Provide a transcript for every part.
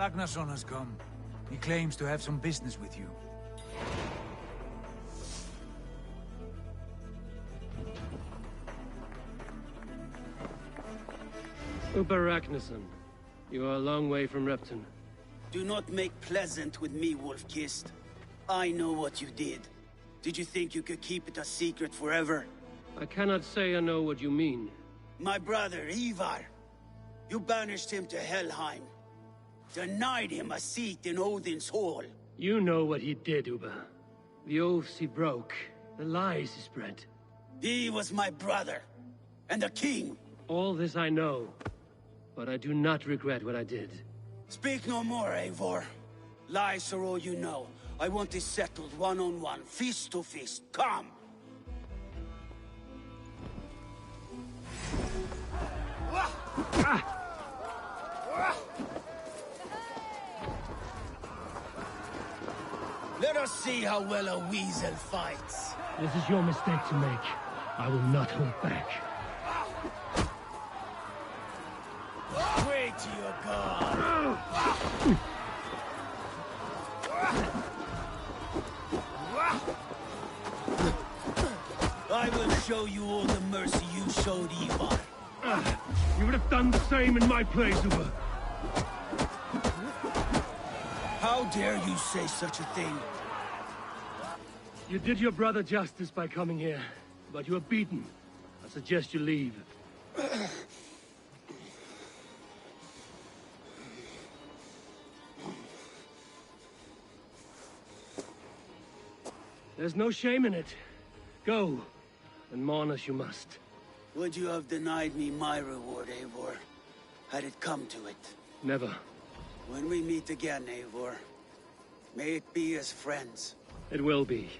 Ragnarsson has come. He claims to have some business with you. Uber Ragnarsson, you are a long way from Repton. Do not make pleasant with me, Wolf-Kissed. I know what you did. Did you think you could keep it a secret forever? I cannot say I know what you mean. My brother, Ivar. You banished him to Helheim. Denied him a seat in Odin's hall. You know what he did, Uber. The oaths he broke, the lies he spread. He was my brother, and the king. All this I know, but I do not regret what I did. Speak no more, Eivor. Lies are all you know. I want this settled one-on-one, fist to fist. Come! Let us see how well a weasel fights. This is your mistake to make. I will not hold back. Pray to your god. I will show you all the mercy you showed Ivar. You would have done the same in my place, Uber. How dare you say such a thing? You did your brother justice by coming here, but you are beaten. I suggest you leave. There's no shame in it. Go, and mourn as you must. Would you have denied me my reward, Eivor? Had it come to it? Never. When we meet again, Eivor, may it be as friends. It will be.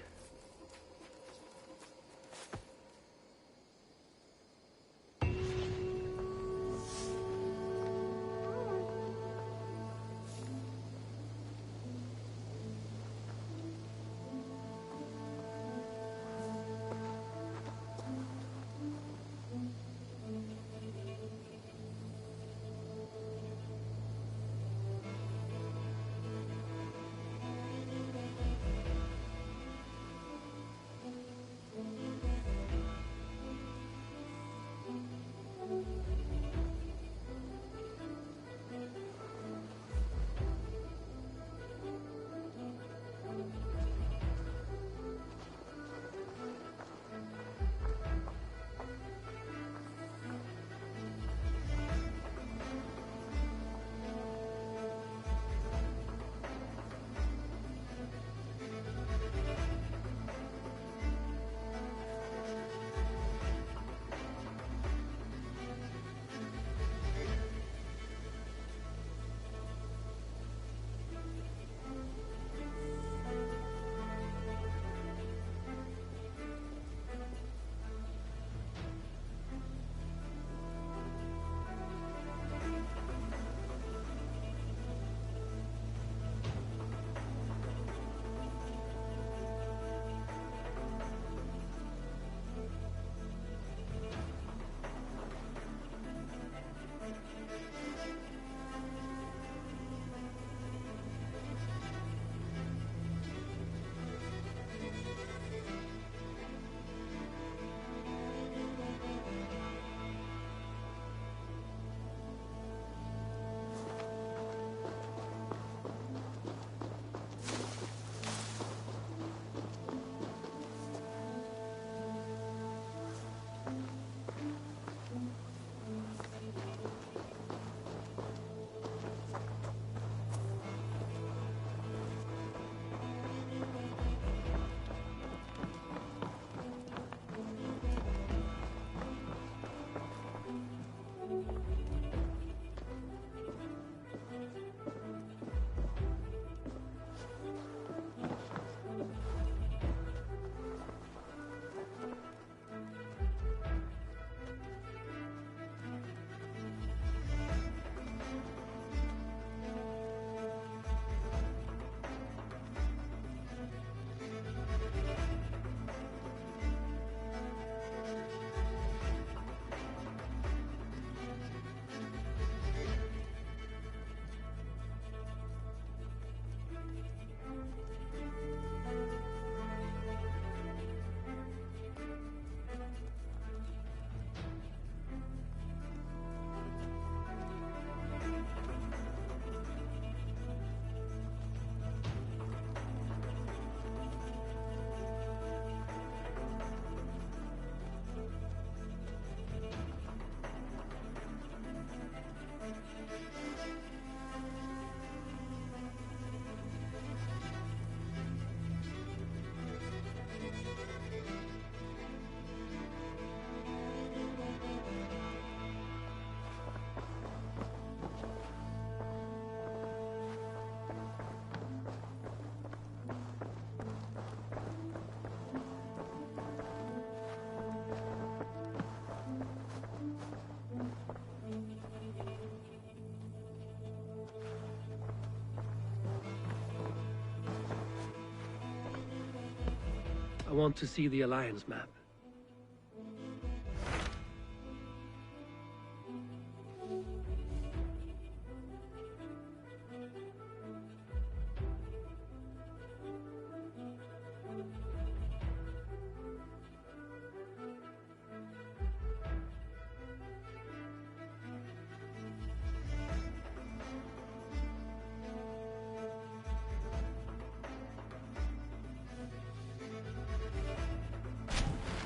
I want to see the Alliance map.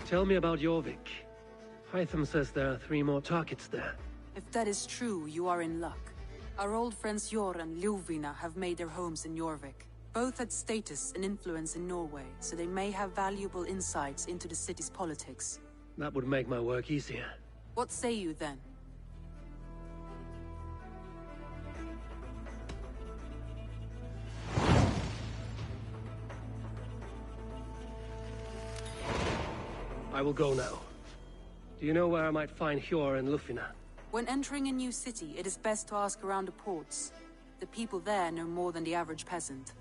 Tell me about Jorvik. Hytham says there are 3 more targets there. If that is true, you are in luck. Our old friends Jor and Ljuvina have made their homes in Jorvik. Both had status and influence in Norway, so they may have valuable insights into the city's politics. That would make my work easier. What say you then? I will go now. Do you know where I might find Hjor and Ljufina? When entering a new city, it is best to ask around the ports. The people there know more than the average peasant.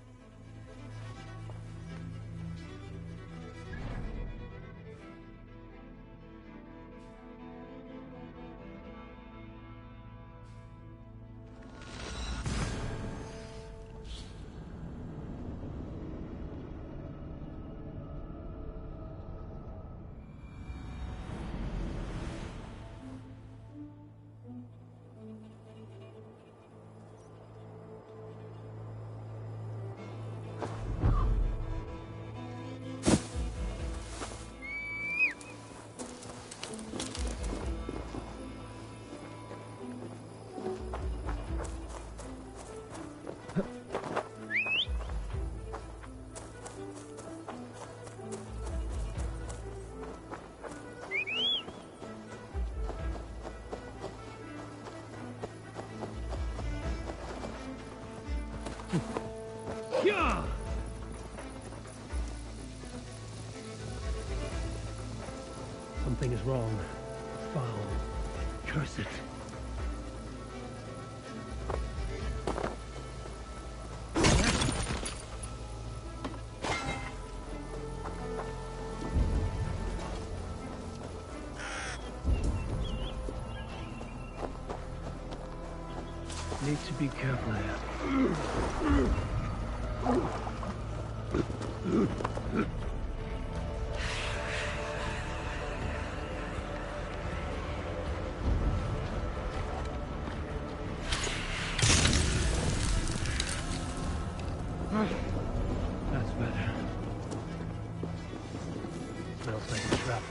Something is wrong. Foul. Curse it. Need to be careful here. That's better. Smells like a trap.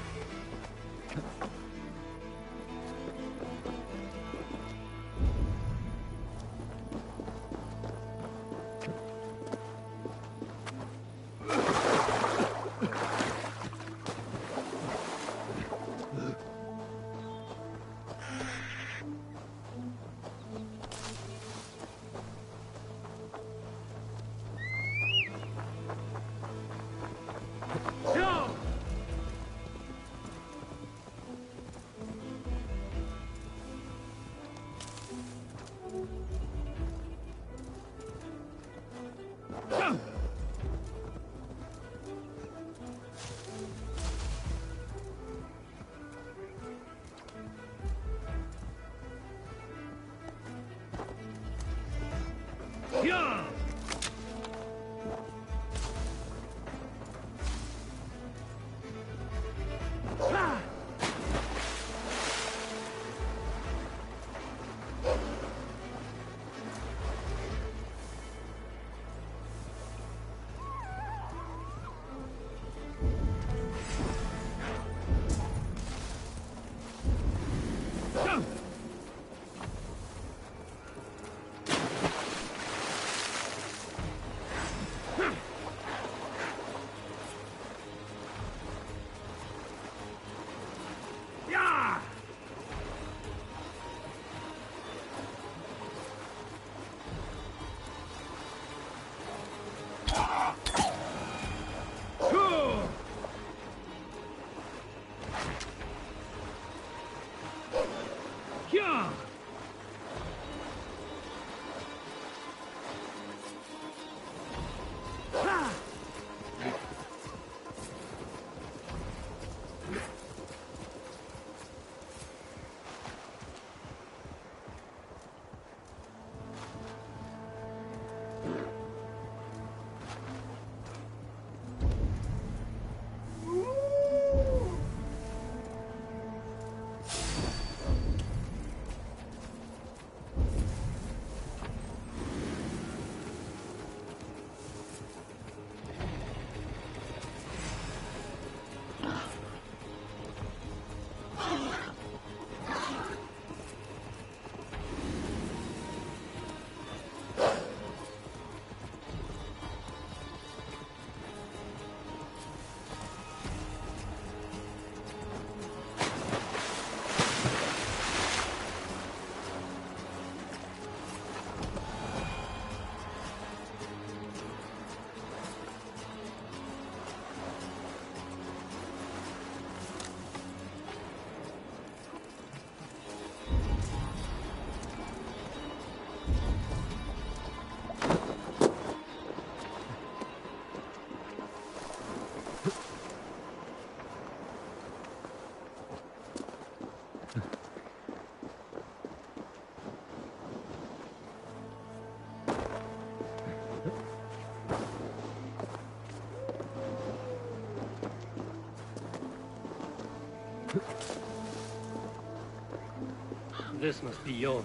This must be Jorvik.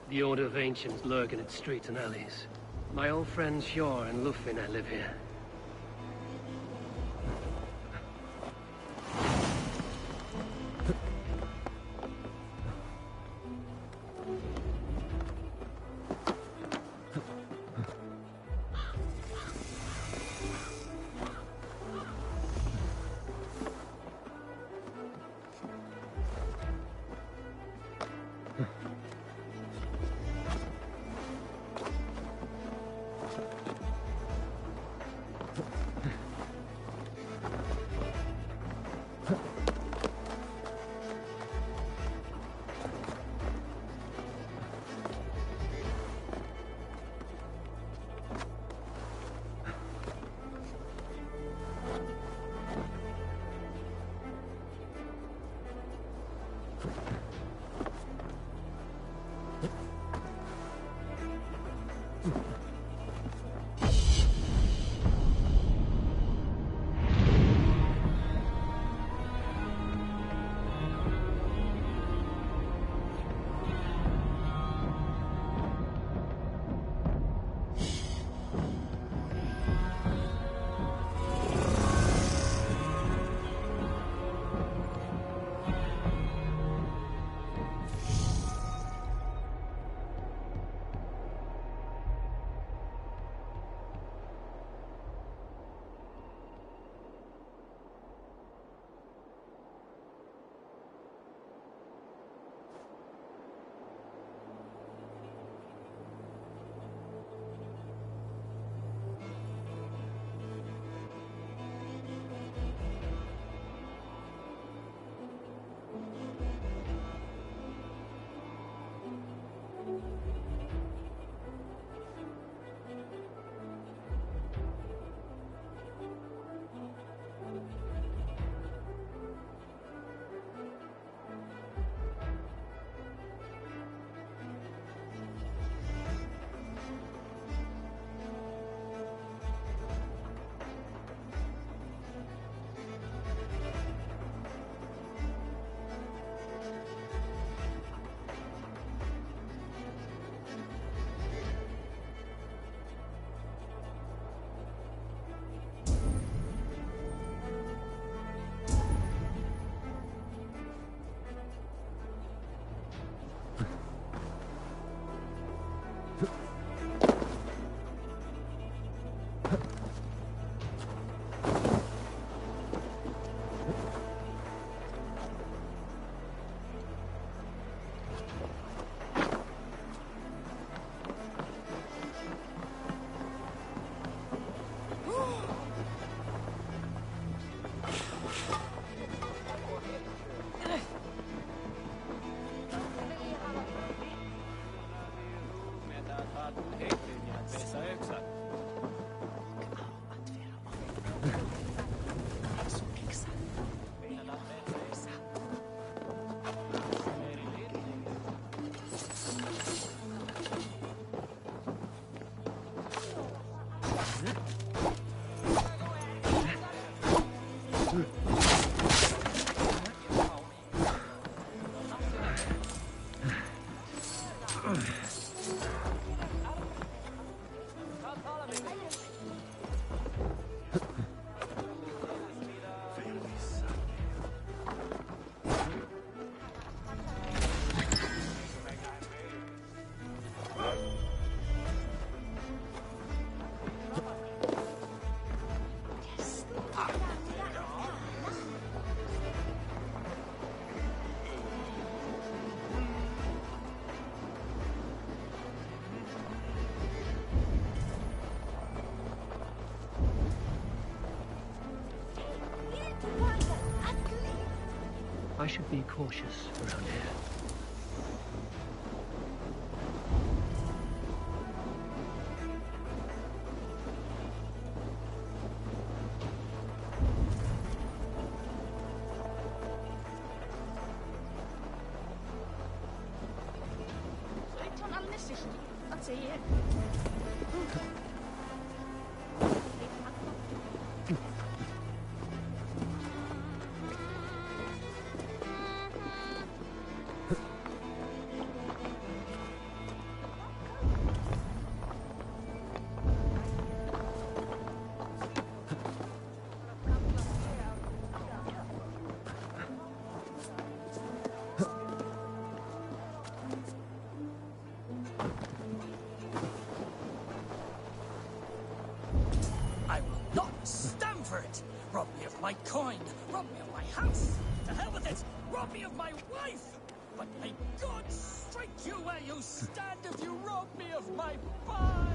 The Order of Ancients lurk in its streets and alleys. My old friends Hjor and Lufvina live here. I should be cautious around here. God strike you where you stand if you rob me of my pie!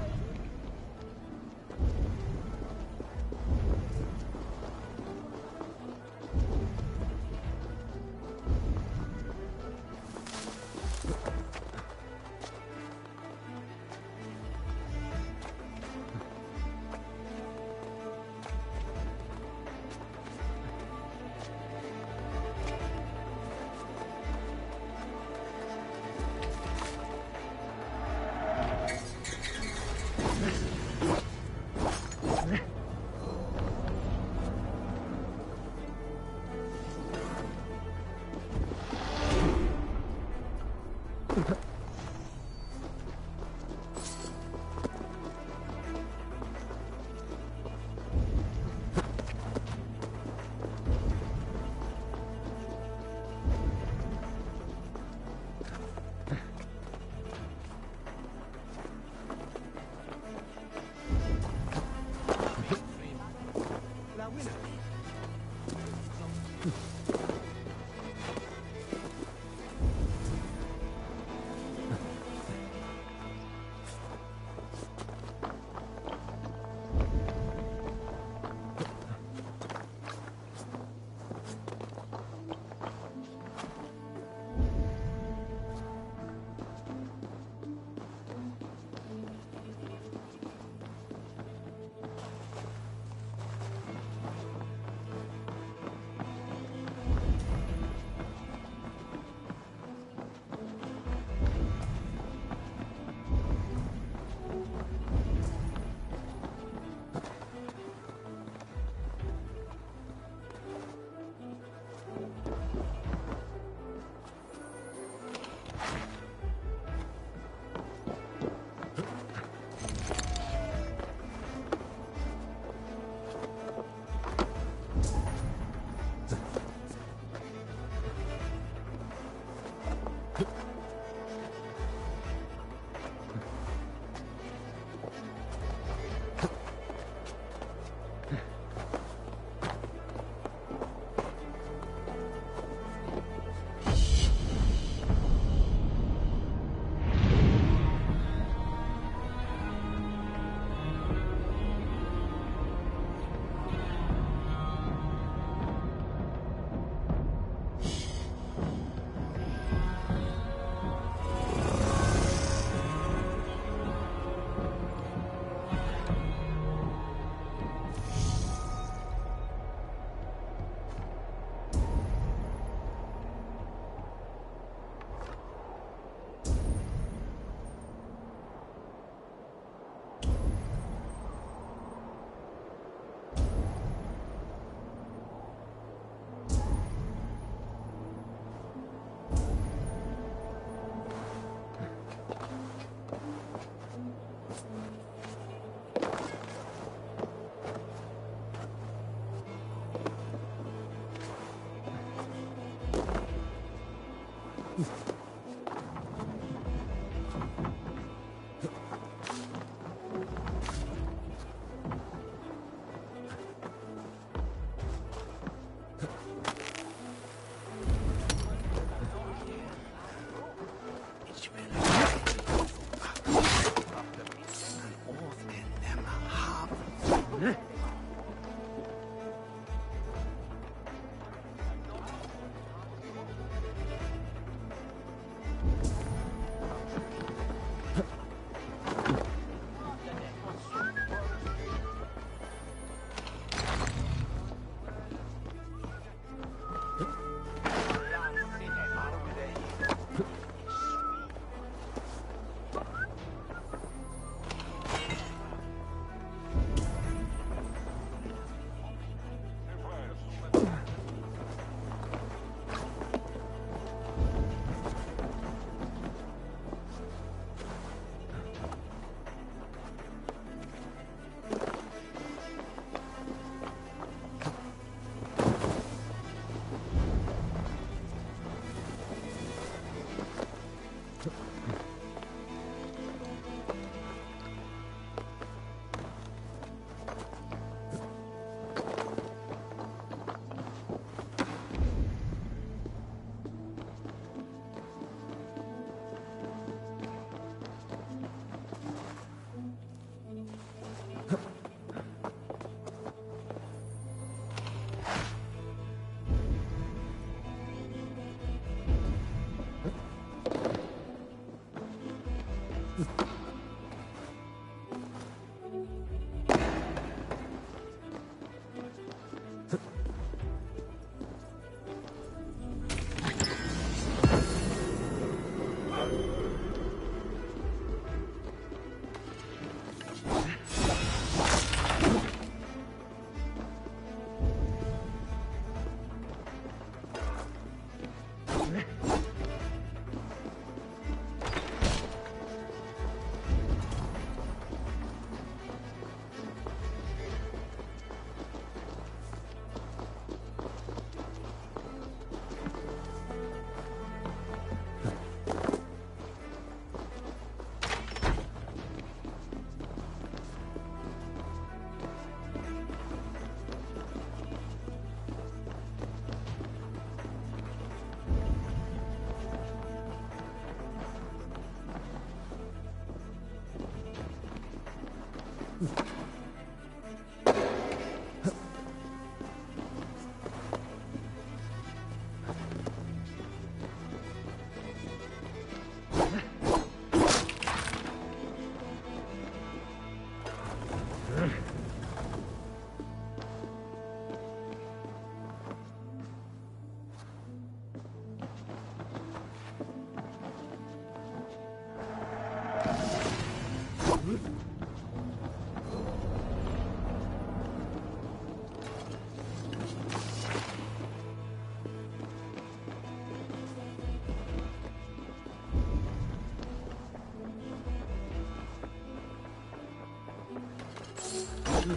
Your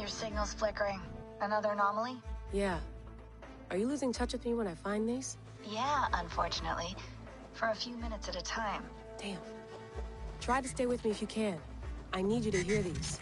signal's flickering. Another anomaly? Yeah. Are you losing touch with me when I find these? Yeah, unfortunately. For a few minutes at a time. Damn. Try to stay with me if you can. I need you to hear these.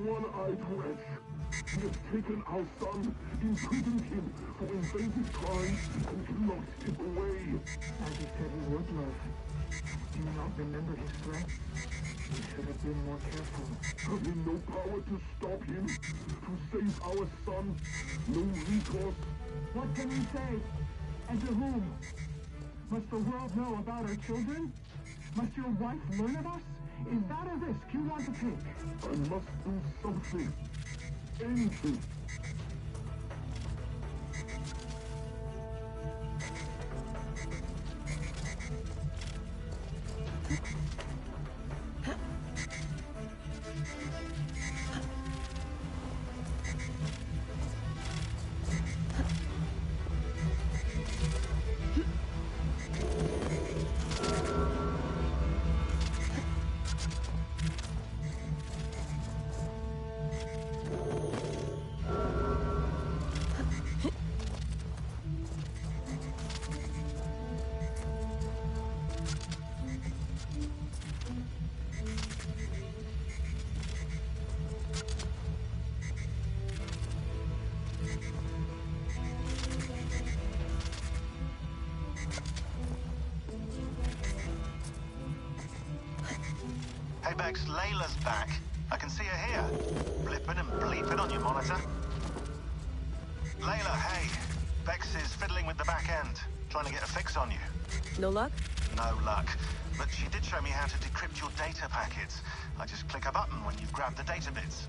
one-eyed wretch. He has taken our son, imprisoned him for invasive crimes, and locked him away. As he said he would, love. Do you not remember his threats? You should have been more careful. Having no power to stop him, to save our son, no recourse. What can we say? And to whom? Must the world know about our children? Must your wife learn of us? Is that a risk you want to take? I must do something. Anything. Hey Bex, Layla's back. I can see her here. Blipping and bleeping on your monitor. Layla, hey. Bex is fiddling with the back end, trying to get a fix on you. No luck? No luck. But she did show me how to decrypt your data packets. I just click a button when you've grabbed the data bits.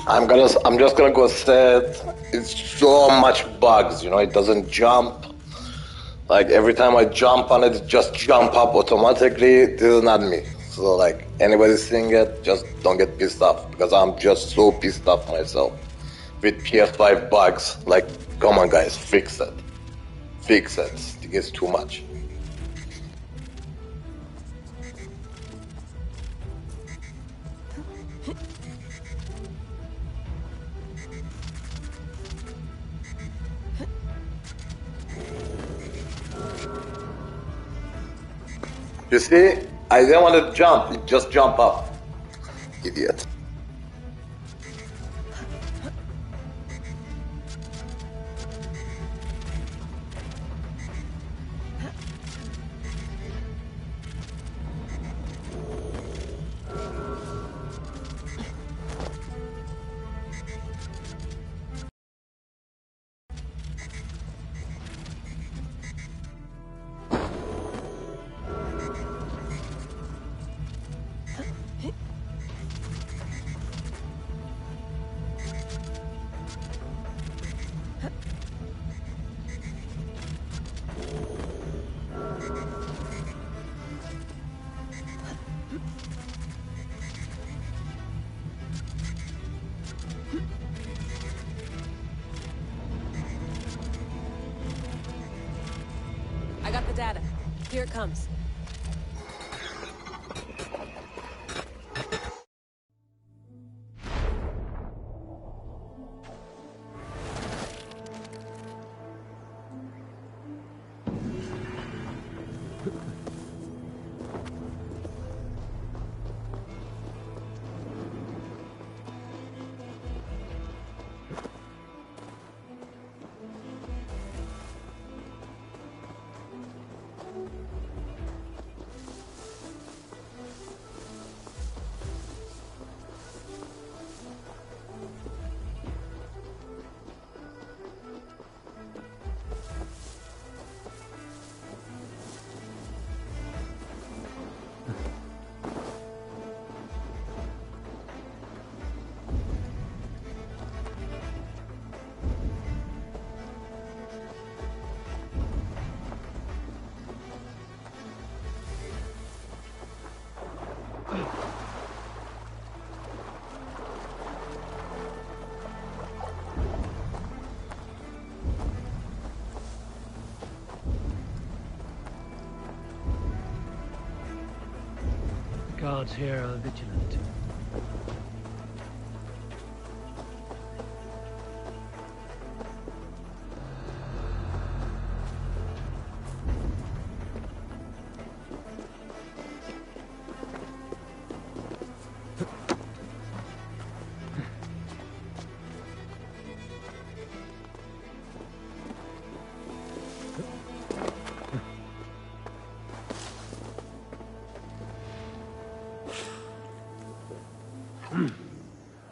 I'm just gonna go set. It's so much bugs, you know. It doesn't jump. Like every time I jump on it, it just jump up automatically. This is not me. So like anybody seeing it, just don't get pissed off because I'm just so pissed off myself with PS5 bugs. Like, come on, guys, fix it. Fix it. It gets too much. You see, I didn't want to jump. It just jump up. Idiot. I got the data. Here it comes. Guards here are vigilant.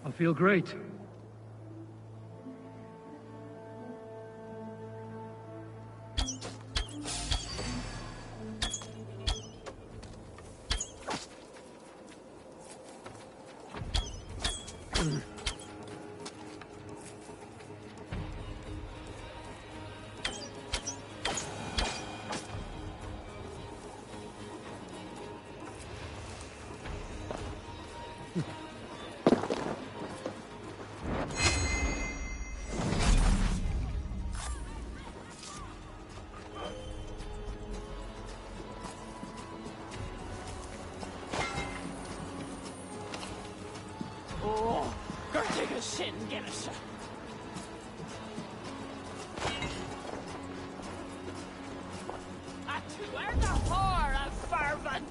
I feel great. Oh, go take a shit and get a shot. Where the whore of fervent?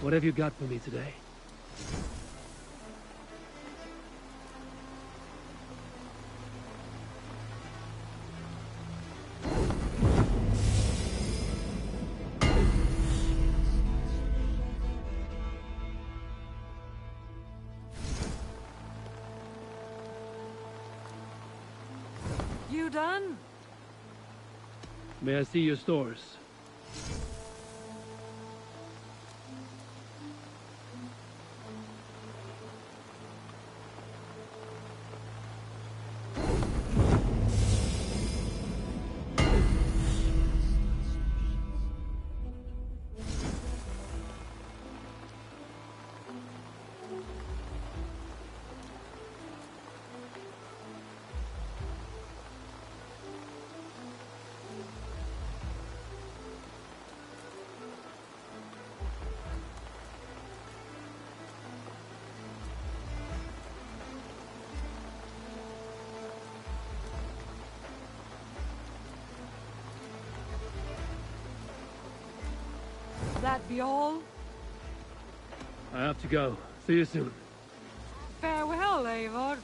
What have you got for me today? You done? May I see your stores? That be all? I have to go. See you soon. Farewell, Eivor.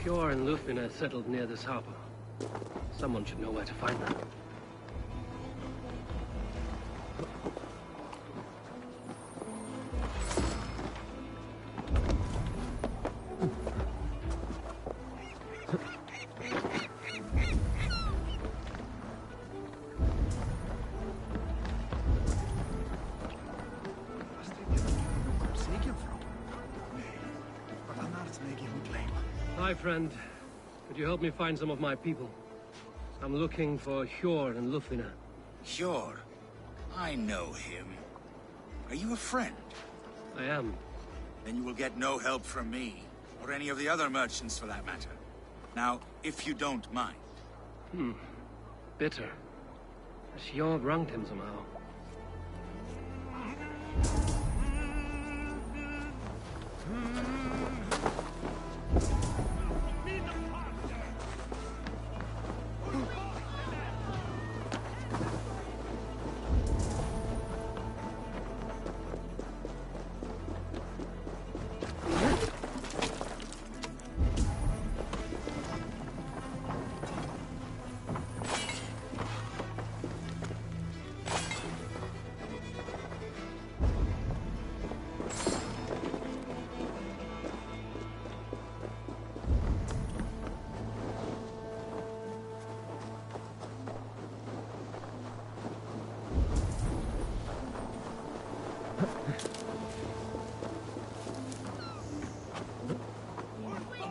Hjor and Lufina settled near this harbor. Someone should know where to find them. Hi, friend. Could you help me find some of my people? I'm looking for Hjor and Lufina. Hjor? I know him. Are you a friend? I am. Then you will get no help from me, or any of the other merchants for that matter. Now, if you don't mind. Bitter. Has Hjor wronged him somehow?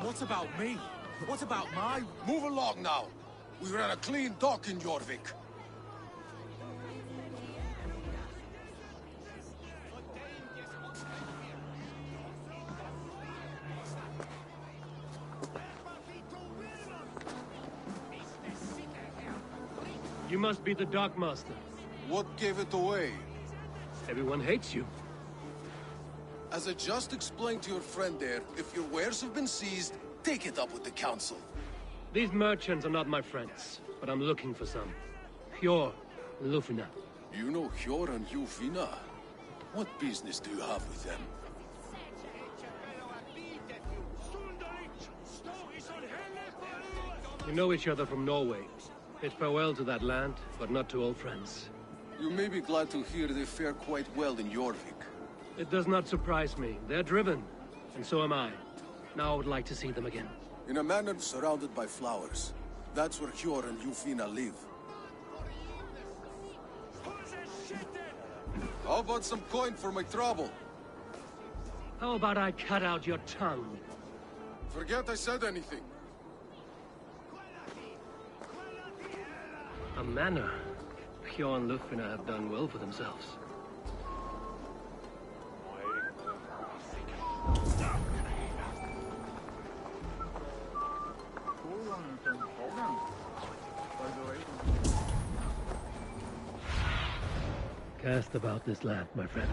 What about me? What about my... Move along now. We ran a clean dock in Jorvik. You must be the Dockmaster. What gave it away? Everyone hates you. As I just explained to your friend there, if your wares have been seized, take it up with the council. These merchants are not my friends, but I'm looking for some. Hjor and Lufina. You know Hjor and Lufina? What business do you have with them? We know each other from Norway. Bid farewell to that land, but not to old friends. You may be glad to hear they fare quite well in Jorvik. It does not surprise me. They're driven, and so am I. Now I would like to see them again. In a manor surrounded by flowers. That's where Hjor and Lufina live. How about some coin for my trouble? How about I cut out your tongue? Forget I said anything. A manor. Hjor and Lufina have done well for themselves. Cast about this land, my friend.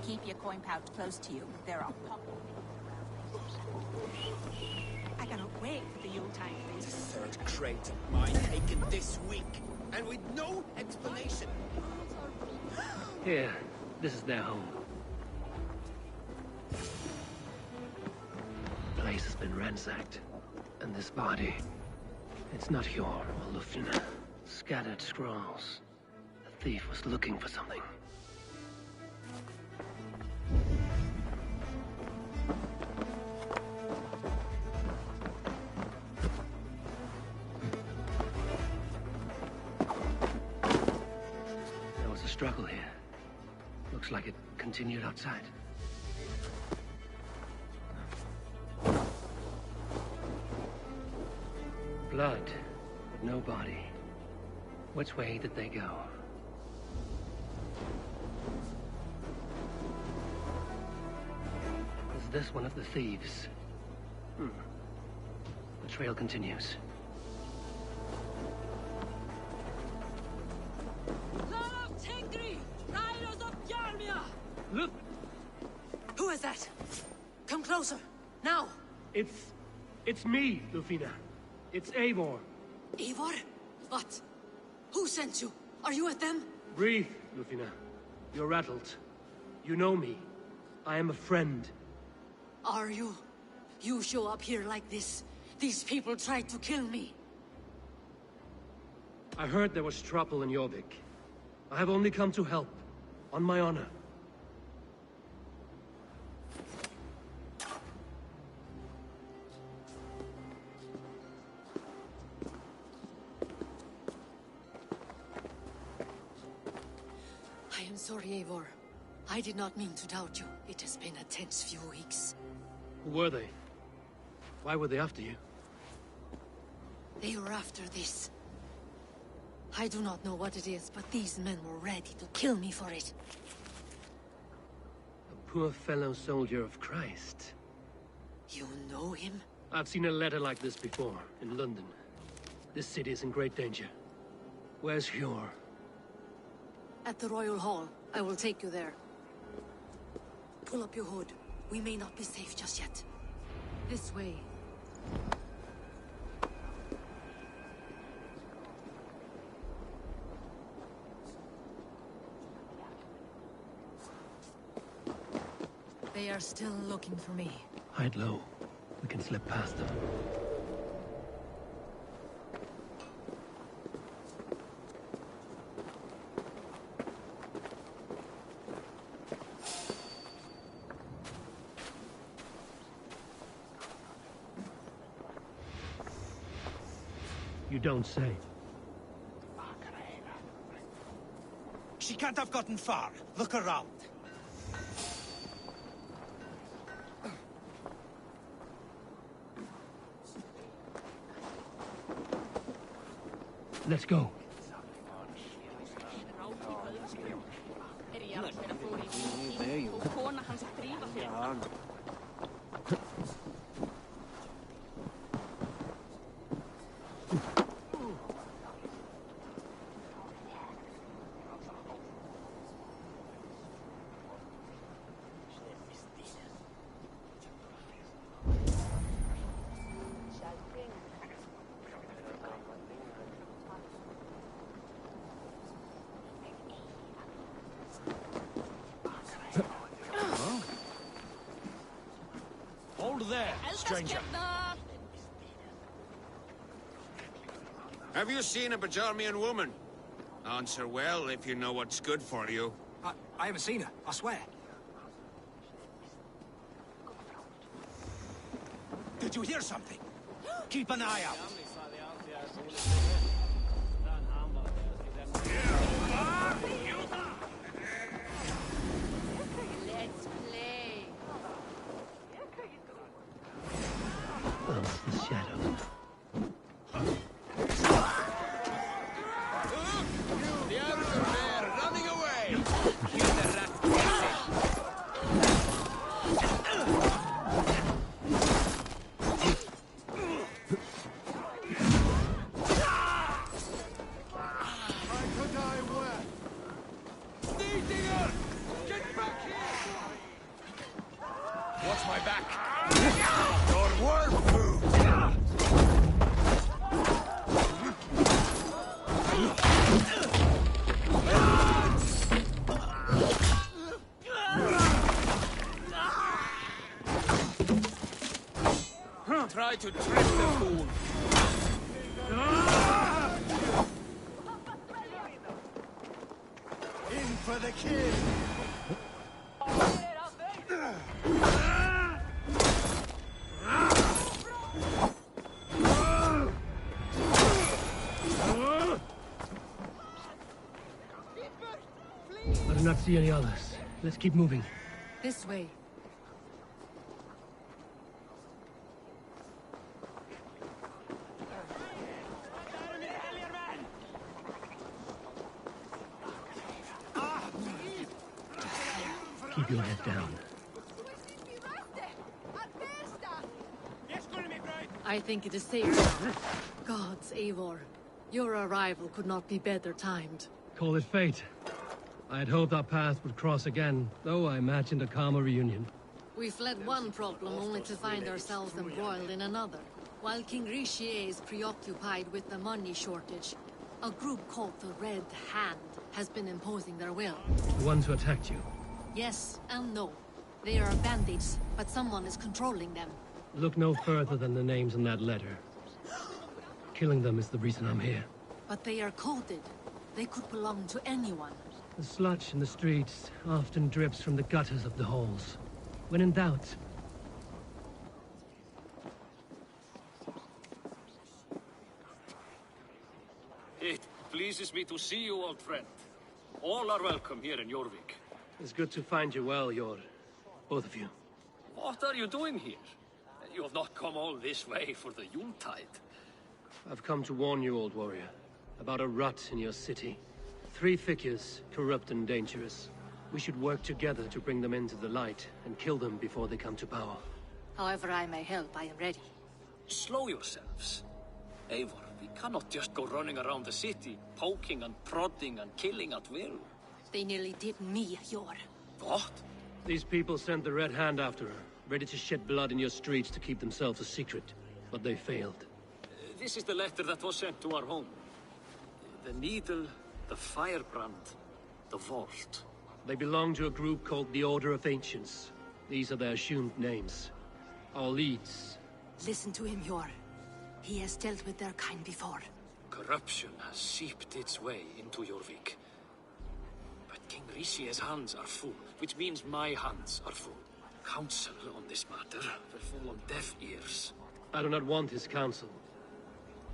Keep your coin pouch close to you. There are I cannot wait for the Yuletide feast. The third crate of mine taken this week, and with no explanation. Here, this is their home. The place has been ransacked, and this body, it's not Hjor or Lufina. Scattered scrolls. The thief was looking for something. There was a struggle here. Looks like it continued outside. Blood, but no body. Which way did they go? Is this one of the thieves? The trail continues. Look! Who is that? Come closer, now! It's me, Lufina. It's Eivor. Eivor? What? Who sent you? Are you with them? Breathe, Lufina. You're rattled. You know me. I am a friend. Are you? You show up here like this. These people tried to kill me. I heard there was trouble in Jorvik. I have only come to help. On my honor. I am sorry, Eivor. I did not mean to doubt you. It has been a tense few weeks. Who were they? Why were they after you? They were after this. I do not know what it is, but these men were ready to kill me for it. A poor fellow soldier of Christ. You know him? I've seen a letter like this before, in London. This city is in great danger. Where's Hjor? At the Royal Hall. I will take you there. Pull up your hood. We may not be safe just yet. This way. They are still looking for me. Hide low. We can slip past them. You don't say. She can't have gotten far. Look around. Let's go. There, stranger. Have you seen a Bajarmian woman? Answer well if you know what's good for you. I haven't seen her, I swear. Did you hear something? Keep an eye out. The shadows. The others are there, running away. Watch my back. Your worm food. Try to trick the fool. In for the kill. I do not see any others. Let's keep moving. This way. Keep your head down. I think it is safe now. Gods, Eivor. Your arrival could not be better timed. Call it fate. I had hoped our paths would cross again, though I imagined a calmer reunion. We fled one problem only to find ourselves embroiled in another. While King Richier is preoccupied with the money shortage, a group called the Red Hand has been imposing their will. The ones who attacked you. Yes and no. They are bandits, but someone is controlling them. Look no further than the names in that letter. Killing them is the reason I'm here. But they are coded. They could belong to anyone. The sludge in the streets often drips from the gutters of the halls. When in doubt... It pleases me to see you, old friend. All are welcome here in Jorvik. It's good to find you well, both of you. What are you doing here? You have not come all this way for the Yuletide. I've come to warn you, old warrior, about a rot in your city. 3 figures, corrupt and dangerous. We should work together to bring them into the light and kill them before they come to power. However I may help, I am ready. Slow yourselves. Eivor, we cannot just go running around the city, poking and prodding and killing at will. They nearly did me, Yor. What? These people sent the Red Hand after her, ready to shed blood in your streets to keep themselves a secret. But they failed. This is the letter that was sent to our home. The needle, the firebrand, the vault. They belong to a group called the Order of Ancients. These are their assumed names. Our leads. Listen to him, Yor. He has dealt with their kind before. Corruption has seeped its way into Jorvik. But King Rishi's hands are full, which means my hands are full. Counsel on this matter will fall on deaf ears. I do not want his counsel.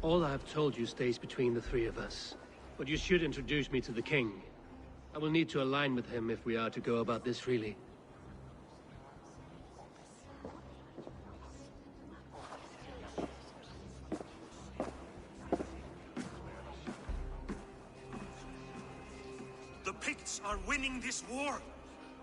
All I have told you stays between the 3 of us. But you should introduce me to the king. I will need to align with him if we are to go about this freely. The Picts are winning this war.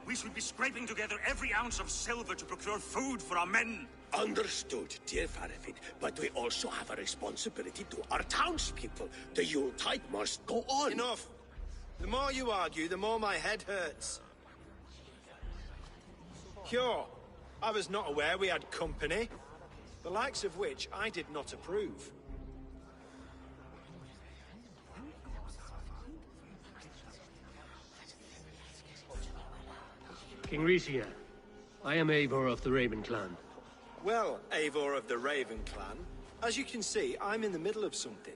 We should be scraping together every ounce of silver to procure food for our men. Understood, dear Faravid, but we also have a responsibility to our townspeople. The Yuletide must go on. Enough! The more you argue, the more my head hurts. Cure, I was not aware we had company, the likes of which I did not approve. King Risia, I am Eivor of the Raven clan. Well, Eivor of the Raven clan, as you can see, I'm in the middle of something.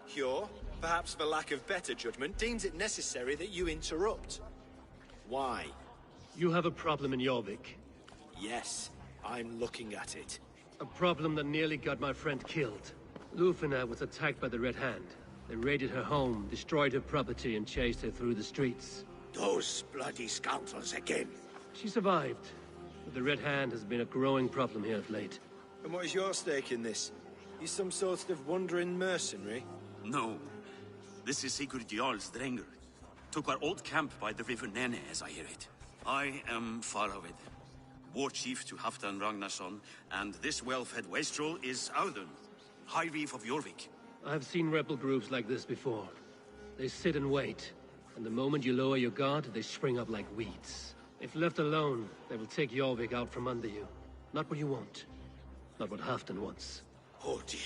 Cure, perhaps for lack of better judgment, deems it necessary that you interrupt. Why? You have a problem in Jorvik. Yes, I'm looking at it. A problem that nearly got my friend killed. Lufina was attacked by the Red Hand. They raided her home, destroyed her property, and chased her through the streets. Those bloody scoundrels again. She survived, but the Red Hand has been a growing problem here of late. And what is your stake in this? You some sort of wandering mercenary? No. This is Sigurd Jarl's Drenger. Took our old camp by the river Nene, as I hear it. I am Faravid, war chief to Halfdan Ragnarsson, and this well-fed wastrel is Audun, High Reef of Jorvik. I've seen rebel groups like this before. They sit and wait, and the moment you lower your guard, they spring up like weeds. If left alone, they will take Jorvik out from under you. Not what you want. Not what Halfdan wants. Oh dear.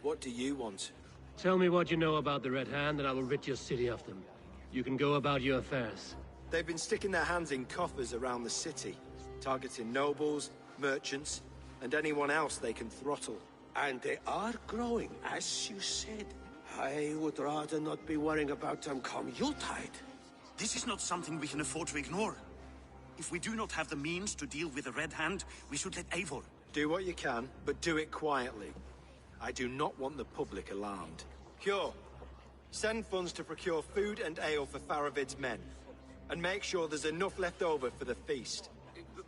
What do you want? Tell me what you know about the Red Hand, and I will rid your city of them. You can go about your affairs. They've been sticking their hands in coffers around the city, targeting nobles, merchants, and anyone else they can throttle. And they are growing, as you said. I would rather not be worrying about them come Yuletide. This is not something we can afford to ignore. If we do not have the means to deal with the Red Hand, we should let Eivor. Do what you can, but do it quietly. I do not want the public alarmed. Cure. Send funds to procure food and ale for Faravid's men. And make sure there's enough left over for the feast.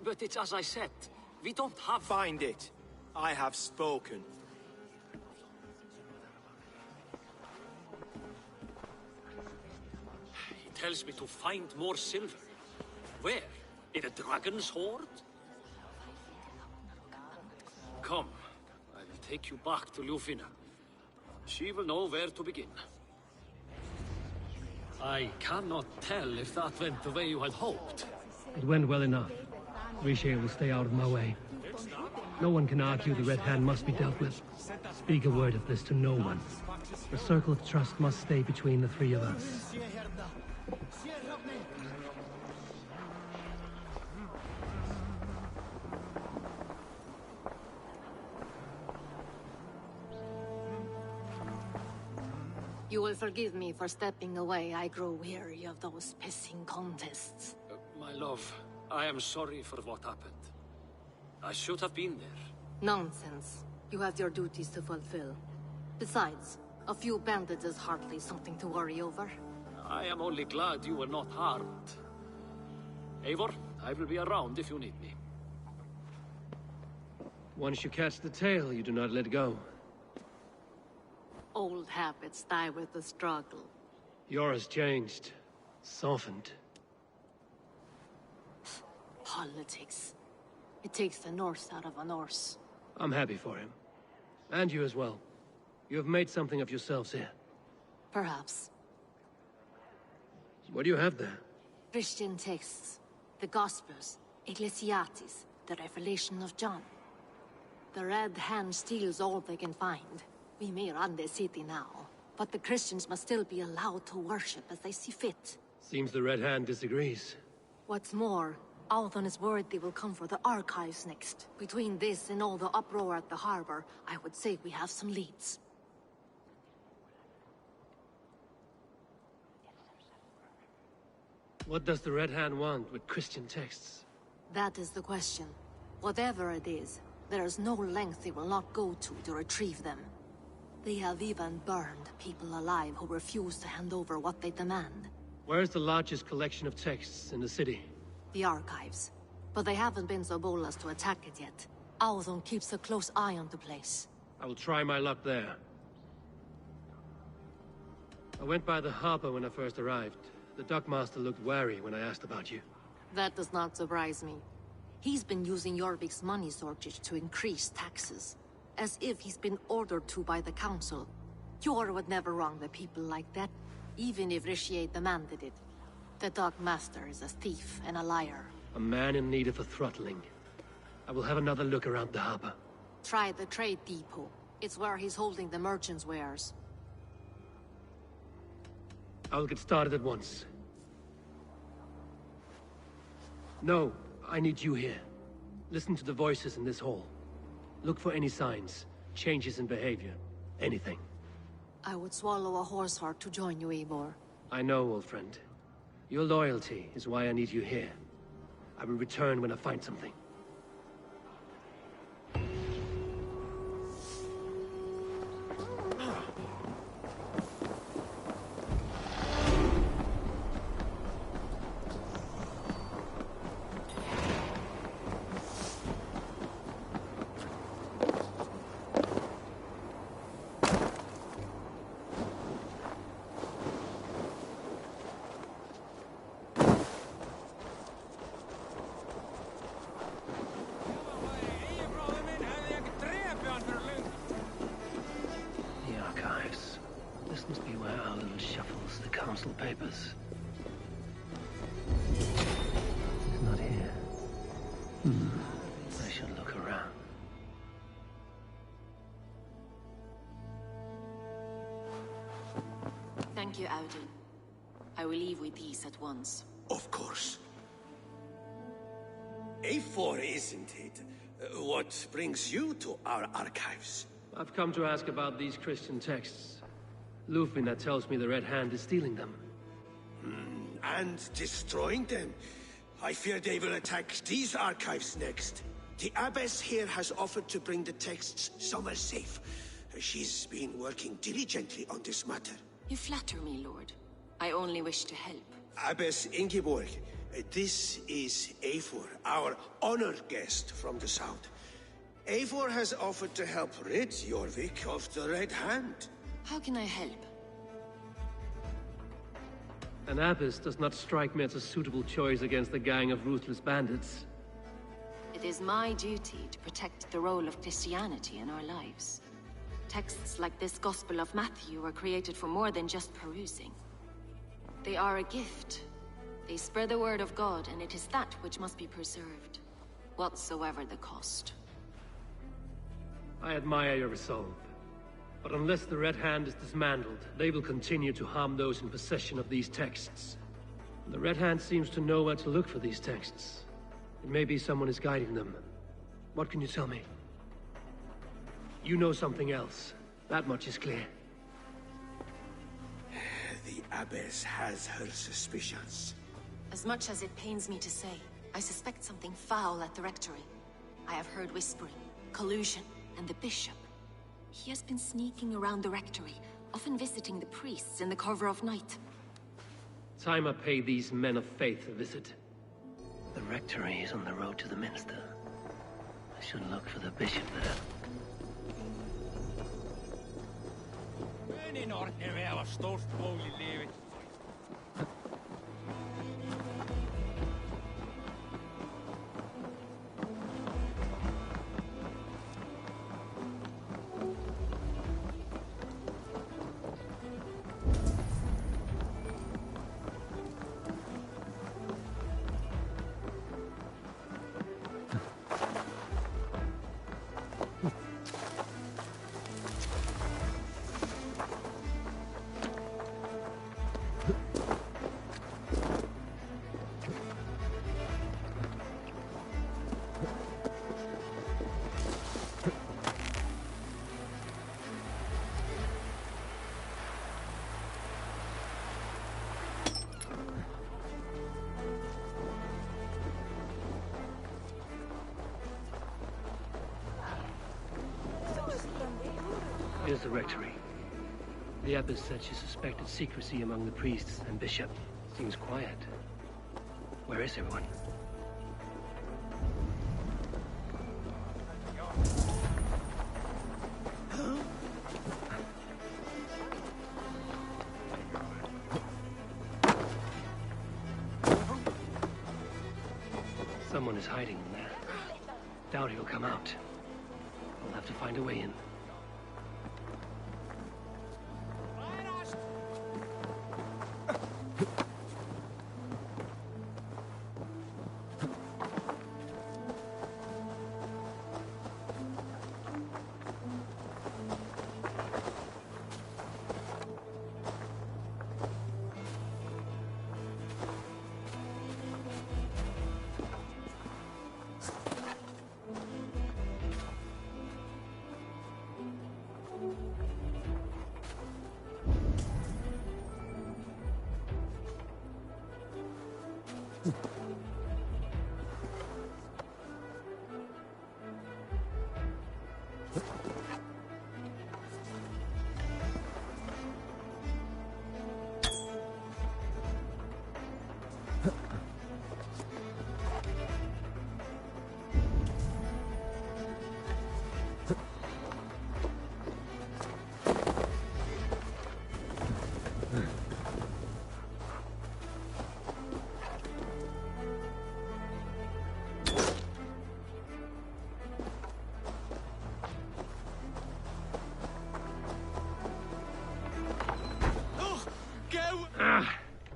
But it's as I said. We don't have... Find it. I have spoken. He tells me to find more silver. Where? In a dragon's hoard? Come. I will take you back to Lufina. She will know where to begin. I cannot tell if that went the way you had hoped. It went well enough. Risha will stay out of my way. No one can argue the Red Hand must be dealt with. Speak a word of this to no one. The circle of trust must stay between the 3 of us. You will forgive me for stepping away. I grow weary of those pissing contests. My love, I am sorry for what happened. I should have been there. Nonsense. You have your duties to fulfill. Besides, a few bandits is hardly something to worry over. I am only glad you were not harmed. Eivor, I will be around if you need me. Once you catch the tail, you do not let go. Old habits die with the struggle. Yours changed. Softened. Politics. It takes the Norse out of a Norse. I'm happy for him. And you as well. You have made something of yourselves here. Perhaps. What do you have there? Christian texts. The Gospels. Ecclesiastes. The Revelation of John. The Red Hand steals all they can find. We may run the city now, but the Christians must still be allowed to worship as they see fit. Seems the Red Hand disagrees. What's more, Althon is worried they will come for the archives next. Between this and all the uproar at the harbor, I would say we have some leads. What does the Red Hand want with Christian texts? That is the question. Whatever it is, there is no length they will not go to retrieve them. They have even burned people alive who refuse to hand over what they demand. Where's the largest collection of texts in the city? The archives. But they haven't been so bold as to attack it yet. Althon keeps a close eye on the place. I will try my luck there. I went by the harbor when I first arrived. The dockmaster looked wary when I asked about you. That does not surprise me. He's been using Jorvik's money shortage to increase taxes. As if he's been ordered to by the council. Jor would never wrong the people like that, even if Richier demanded it. The dockmaster is a thief and a liar. A man in need of a throttling. I will have another look around the harbor. Try the trade depot. It's where he's holding the merchants' wares. I will get started at once. No, I need you here. Listen to the voices in this hall. Look for any signs, changes in behavior, anything. I would swallow a horse heart to join you, Eivor. I know, old friend. Your loyalty is why I need you here. I will return when I find something. Papers. He's not here. I should look around. Thank you, Audun. I will leave with these at once. Of course. A4, isn't it? What brings you to our archives? I've come to ask about these Christian texts. Lufina tells me the Red Hand is stealing them. And destroying them. I fear they will attack these archives next. The Abbess here has offered to bring the texts somewhere safe. She's been working diligently on this matter. You flatter me, Lord. I only wish to help. Abbess Ingeborg, this is Eivor, our honored guest from the south. Eivor has offered to help rid Jorvik of the Red Hand. How can I help? An abbess does not strike me as a suitable choice against a gang of ruthless bandits. It is my duty to protect the role of Christianity in our lives. Texts like this Gospel of Matthew were created for more than just perusing. They are a gift. They spread the word of God, and it is that which must be preserved, whatsoever the cost. I admire your resolve. But unless the Red Hand is dismantled, they will continue to harm those in possession of these texts. The Red Hand seems to know where to look for these texts. It may be someone is guiding them. What can you tell me? You know something else. That much is clear. The Abbess has her suspicions. As much as it pains me to say, I suspect something foul at the rectory. I have heard whispering, collusion, and the bishop. He has been sneaking around the rectory, often visiting the priests in the cover of night. Time I pay these men of faith a visit. The rectory is on the road to the minster. I should look for the bishop there. Here's the rectory. The abbess said she suspected secrecy among the priests and bishop. Seems quiet. Where is everyone? Someone is hiding in there. Doubt he'll come out. We'll have to find a way in.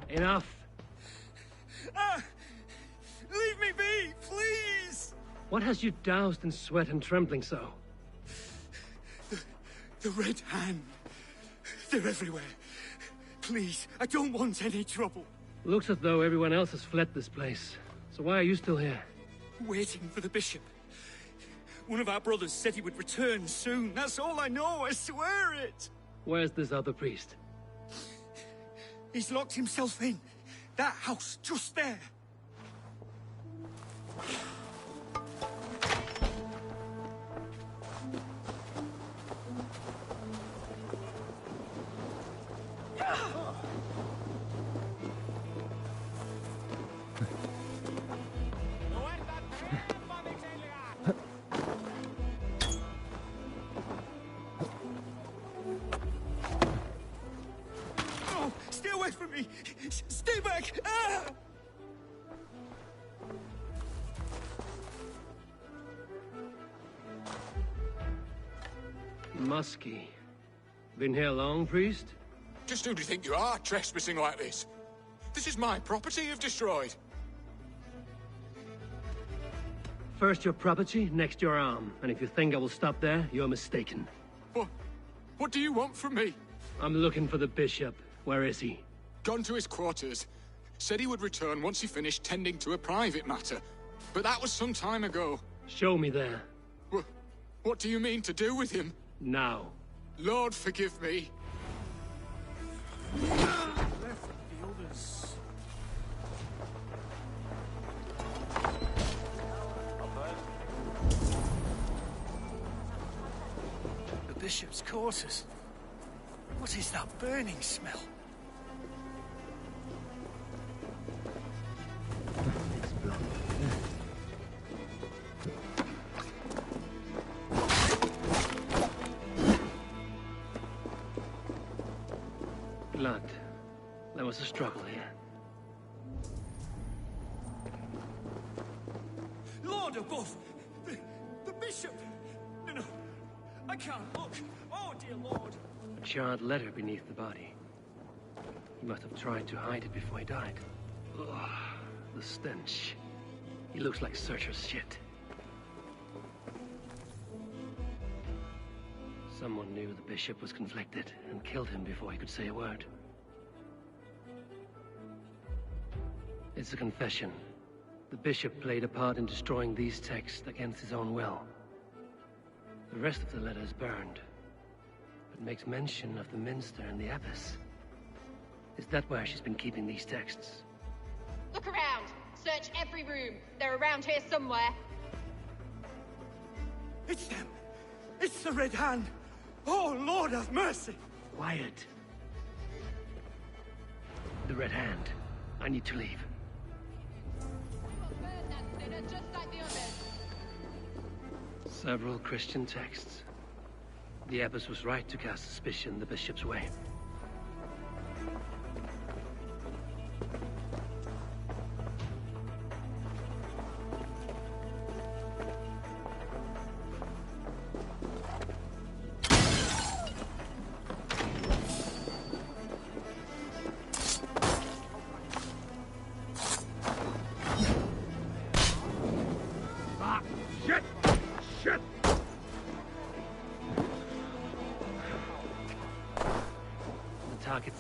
Enough. Leave me be, please! What has you doused in sweat and trembling so? The Red Hand. They're everywhere. Please, I don't want any trouble. Looks as though everyone else has fled this place. So why are you still here? Waiting for the bishop. One of our brothers said he would return soon. That's all I know, I swear it. Where's this other priest? He's locked himself in. That house, just there. Stay away from me! Stay back! Ah! Muskie. Been here long, priest? Just who do you think you are, trespassing like this? This is my property you've destroyed. First your property, next your arm. And if you think I will stop there, you're mistaken. What do you want from me? I'm looking for the bishop. Where is he? Gone to his quarters. Said he would return once he finished tending to a private matter. But that was some time ago. Show me there. What do you mean to do with him? Now. Lord, forgive me. bishop's quarters. What is that burning smell? It's blood. Blood. There was a struggle here. Lord above! The bishop! No, I can't look. Oh, dear Lord! A charred letter beneath the body. He must have tried to hide it before he died. Ugh, the stench. He looks like Searcher's shit. Someone knew the bishop was conflicted and killed him before he could say a word. It's a confession. The bishop played a part in destroying these texts against his own will. The rest of the letter is burned, but makes mention of the minster and the abbess. Is that where she's been keeping these texts? Look around! Search every room. They're around here somewhere. It's them! It's the Red Hand! Oh, Lord have mercy! Quiet. The Red Hand. I need to leave. Just like the others. Several Christian texts. The abbess was right to cast suspicion the bishop's way.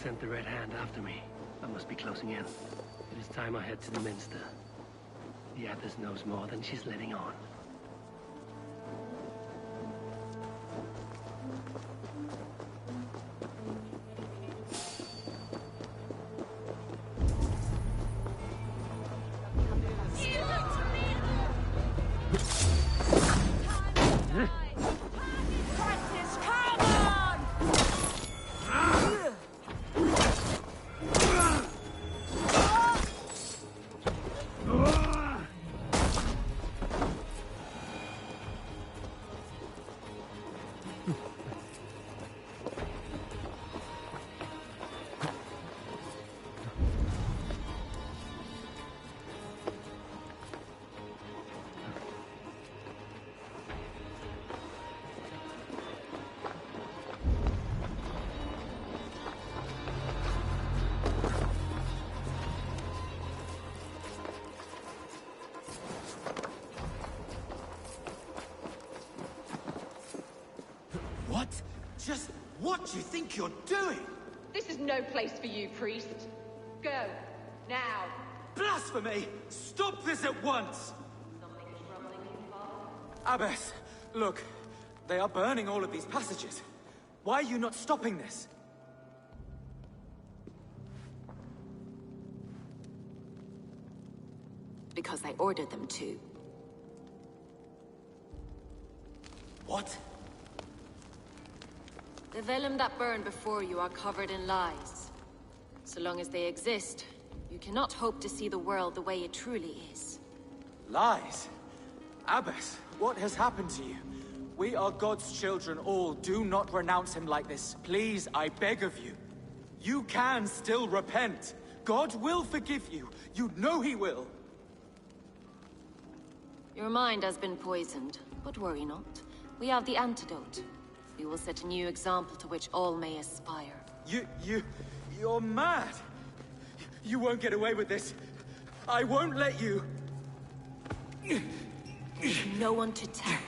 Sent the Red Hand after me. I must be closing in. It is time I head to the minster. The abbess knows more than she's letting on. Just what do you think you're doing? This is no place for you, priest. Go. Now. Blasphemy! Stop this at once! Abbess, look. They are burning all of these passages. Why are you not stopping this? Because I ordered them to. What? The vellum that burned before you are covered in lies. So long as they exist, you cannot hope to see the world the way it truly is. Lies? Abbess, what has happened to you? We are God's children all. Do not renounce him like this. Please, I beg of you. You can still repent. God will forgive you. You know he will. Your mind has been poisoned, but worry not. We have the antidote. We will set a new example to which all may aspire. You're mad! You won't get away with this. I won't let you! No one to tell.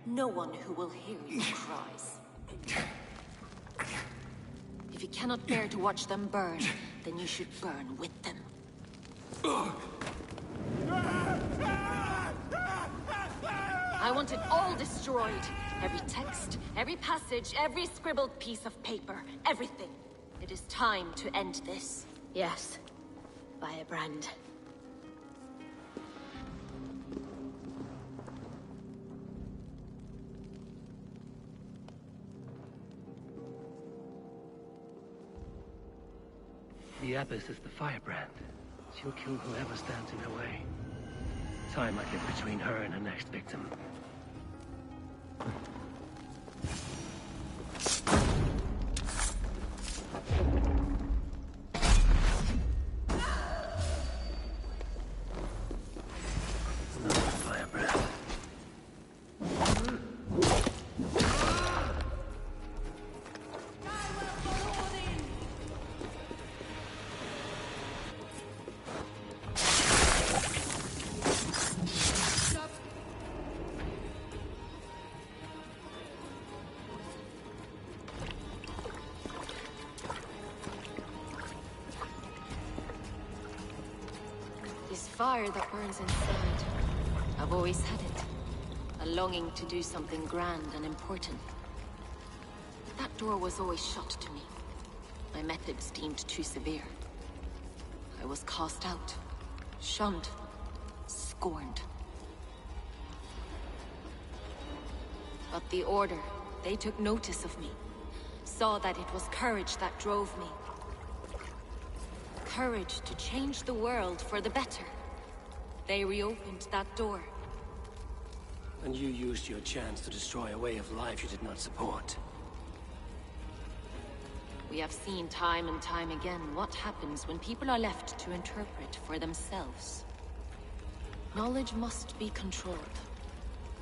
No one who will hear your cries. If you cannot bear to watch them burn, then you should burn with them. I want it all destroyed. Every text, every passage, every scribbled piece of paper, everything. It is time to end this. Yes. Firebrand. The Abyss is the firebrand. She'll kill whoever stands in her way. Time might get between her and her next victim. Fire that burns inside. I've always had it. A longing to do something grand and important. That door was always shut to me. My methods deemed too severe. I was cast out, shunned, scorned. But the Order, they took notice of me. Saw that it was courage that drove me. Courage to change the world for the better. They reopened that door. And you used your chance to destroy a way of life you did not support. We have seen time and time again what happens when people are left to interpret for themselves. Knowledge must be controlled.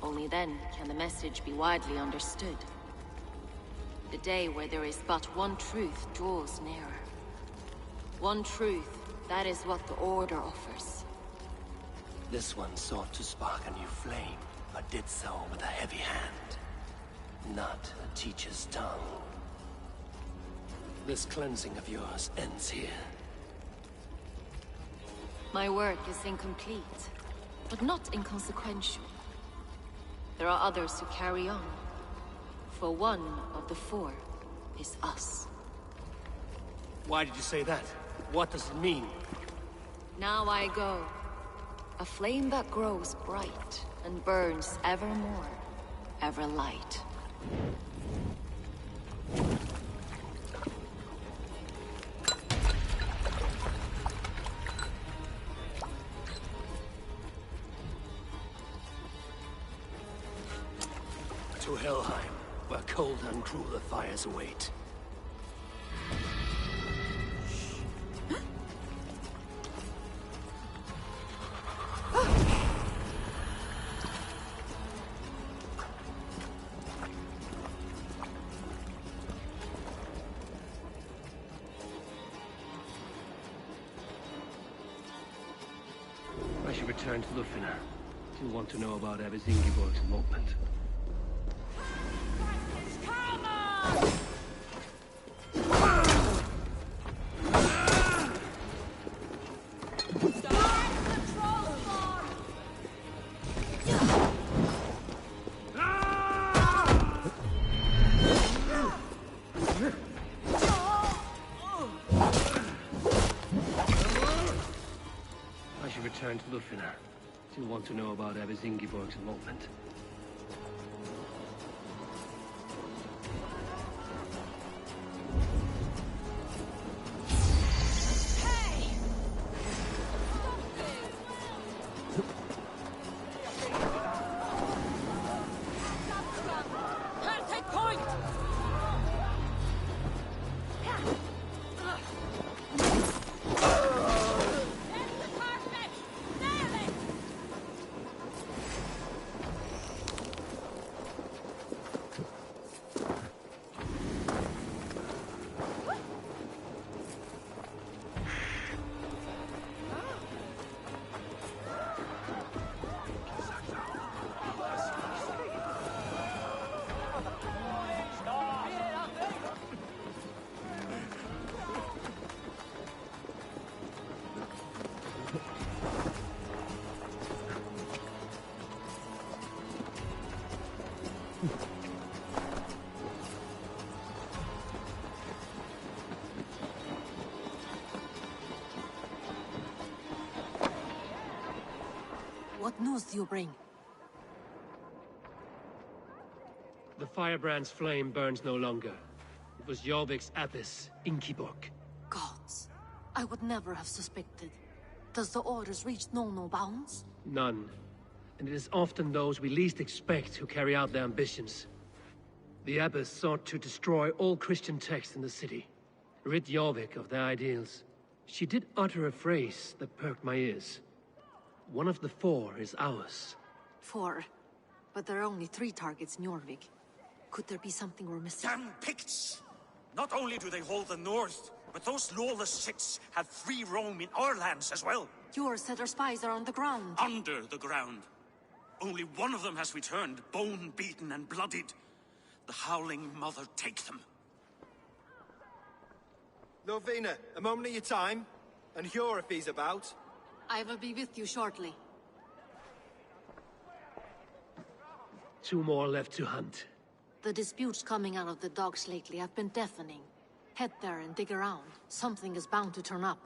Only then can the message be widely understood. The day where there is but one truth draws nearer. One truth, that is what the Order offers. This one sought to spark a new flame, but did so with a heavy hand. Not a teacher's tongue. This cleansing of yours ends here. My work is incomplete, but not inconsequential. There are others who carry on. For one of the four is us. Why did you say that? What does it mean? Now I go. A flame that grows bright and burns ever more, ever light. To Helheim, where cold and crueler fires await. I should return to Lufina. You'll want to know about Abbess Ingeborg's elopement. Return to Lufina. You'll want to know about Abbess Ingeborg's elopement. What news do you bring? The firebrand's flame burns no longer. It was Jorvik's Abyss, Ingeborg. Gods. I would never have suspected. Does the orders reach no bounds? None. And it is often those we least expect who carry out their ambitions. The Abbess sought to destroy all Christian texts in the city, rid Jorvik of their ideals. She did utter a phrase that perked my ears. One of the 4 is ours. 4? But there are only 3 targets in Jorvik. Could there be something we're missing? Damn Picts! Not only do they hold the north, but those lawless Siths have free roam in our lands as well. Your said our spies are on the ground. Under the ground. Only one of them has returned, bone-beaten and bloodied. The Howling Mother take them. Lovina, a moment of your time. And Hjor if he's about. I will be with you shortly. 2 more left to hunt. The disputes coming out of the docks lately have been deafening. Head there and dig around. Something is bound to turn up.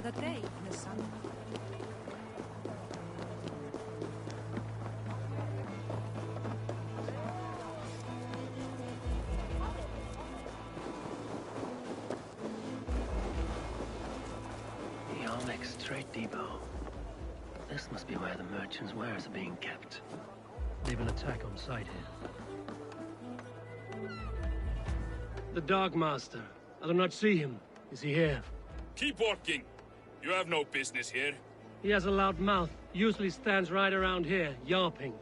That day in the sun. Jorvik's trade depot. This must be where the merchants' wares are being kept. They will attack on sight here. The Dark Master. I do not see him. Is he here? Keep working. You have no business here. He has a loud mouth. Usually stands right around here, yawping.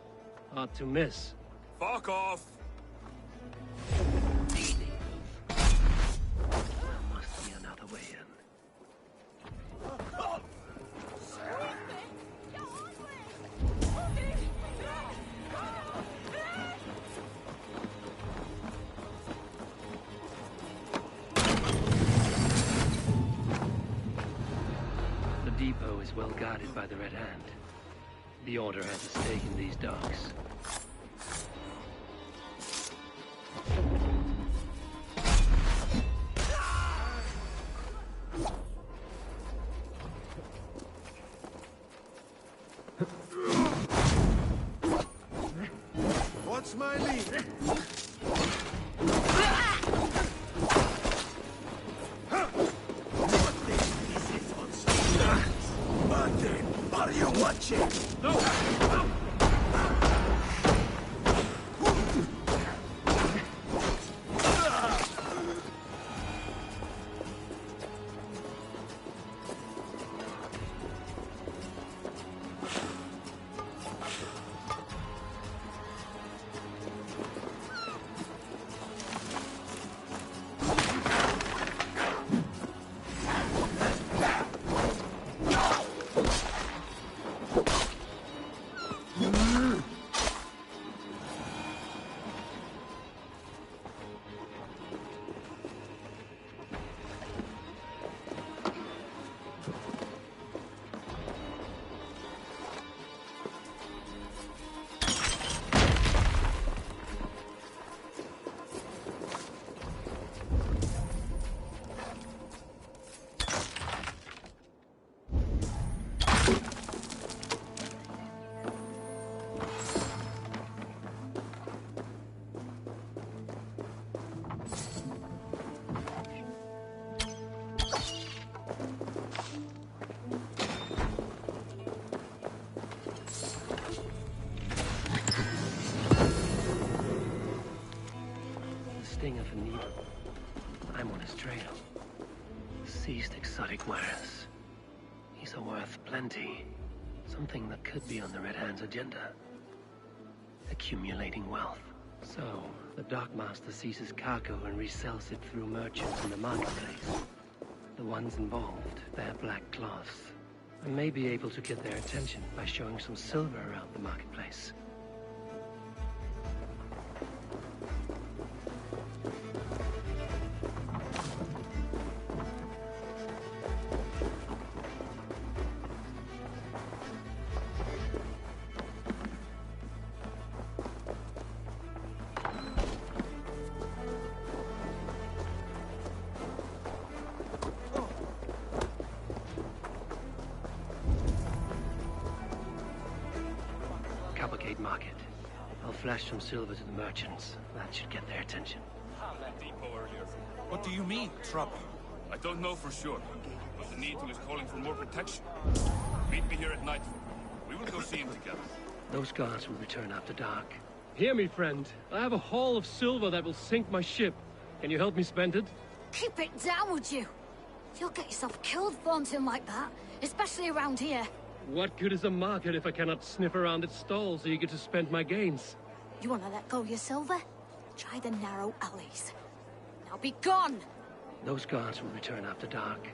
Hard to miss. Fuck off! There must be another way in. The depot is well guarded by the Red Hand. The Order has a stake in these docks. What's my lead? Martin, are you watching? No! needle. I'm on his trail. Seized exotic wares. These are worth plenty. Something that could be on the Red Hand's agenda. Accumulating wealth. So, the Dockmaster seizes cargo and resells it through merchants in the marketplace. The ones involved bear black cloths. I may be able to get their attention by showing some silver around the marketplace. Market. I'll flash some silver to the merchants. That should get their attention. What do you mean, trouble? I don't know for sure, but the Needle is calling for more protection. Meet me here at nightfall. We will go see him together. Those guards will return after dark. Hear me, friend. I have a haul of silver that will sink my ship. Can you help me spend it? Keep it down, would you? You'll get yourself killed flaunting like that, especially around here. What good is a market if I cannot sniff around its stalls eager to spend my gains? You want to let go of your silver? Try the narrow alleys. Now be gone! Those guards will return after dark.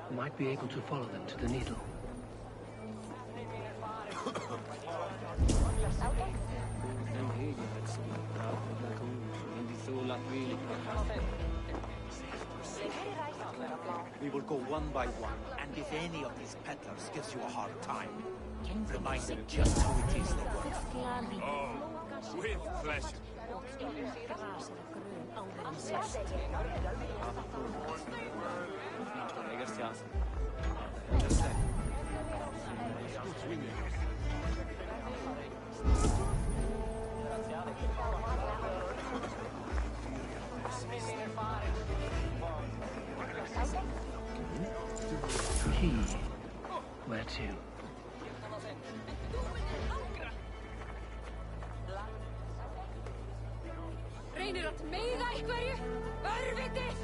I might be able to follow them to the Needle. We will go one by one, and if any of these peddlers gives you a hard time, remind them just who it is they work for. Oh, with pleasure. Key. Where to? Reynir að meiða einhverju? Örvitið!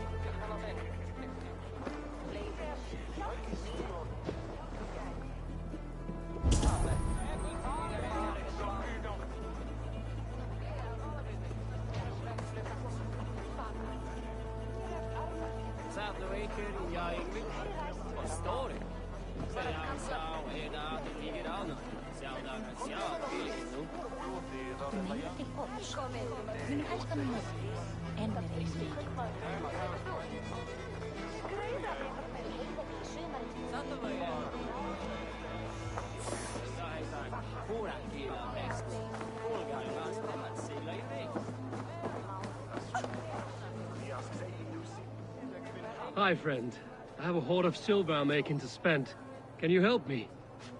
Hi, friend. I have a hoard of silver I'm making to spend. Can you help me?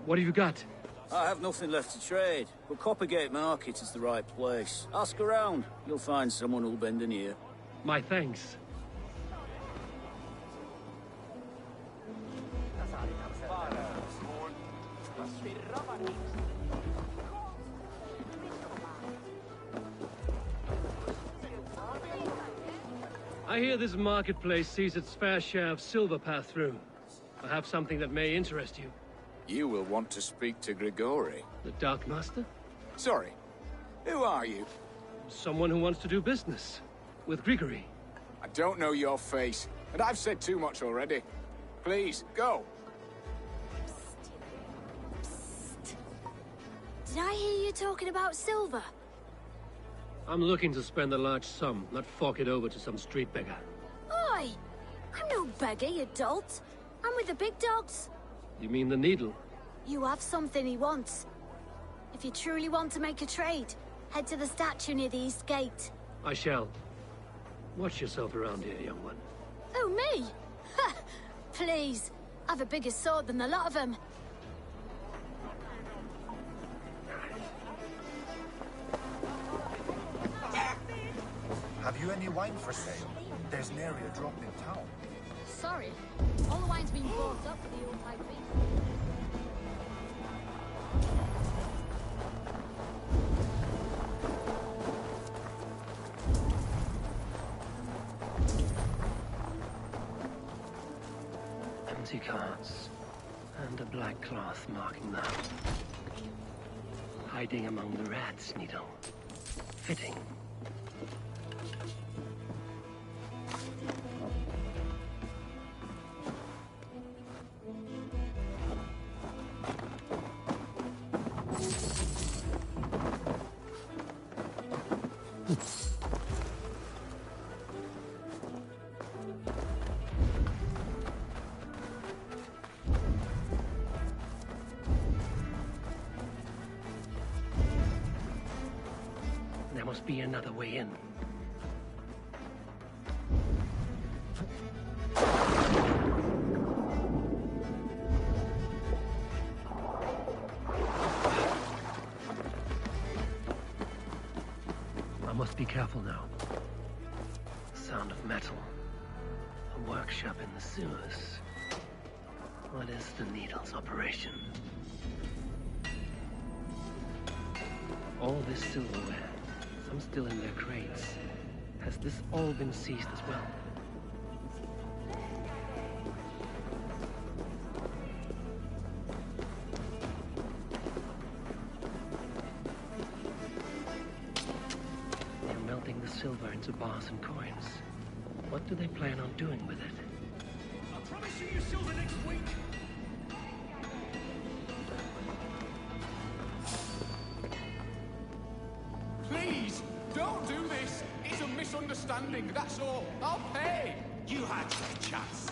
What have you got? I have nothing left to trade, but Coppergate Market is the right place. Ask around. You'll find someone who'll bend an ear. My thanks. I hear this marketplace sees its fair share of silver pass through. I have something that may interest you. You will want to speak to Grigori. The Dark Master? Sorry. Who are you? Someone who wants to do business. With Grigori. I don't know your face, and I've said too much already. Please, go. Did I hear you talking about silver? I'm looking to spend a large sum, not fork it over to some street beggar. Oi! I'm no beggar, you dolt. I'm with the big dogs. You mean the Needle? You have something he wants. If you truly want to make a trade, head to the statue near the East Gate. I shall. Watch yourself around here, young one. Oh, me? Ha! Please. I've a bigger sword than the lot of them. Have you any wine for sale? There's nary a drop in town. Sorry. All the wine's been bought up for the old high priest. fancy cards. And a black cloth marking them. Hiding among the rats, Needle. Fitting. There must be another way in. I must be careful now. Sound of metal. A workshop in the sewers. What is the Needle's operation? All this silverware, some still in their crates. Has this all been seized as well? They're melting the silver into bars and coins. What do they plan on doing with it? I promise you your silver next week. Please, don't do this. It's a misunderstanding, that's all. I'll pay. You had your chance.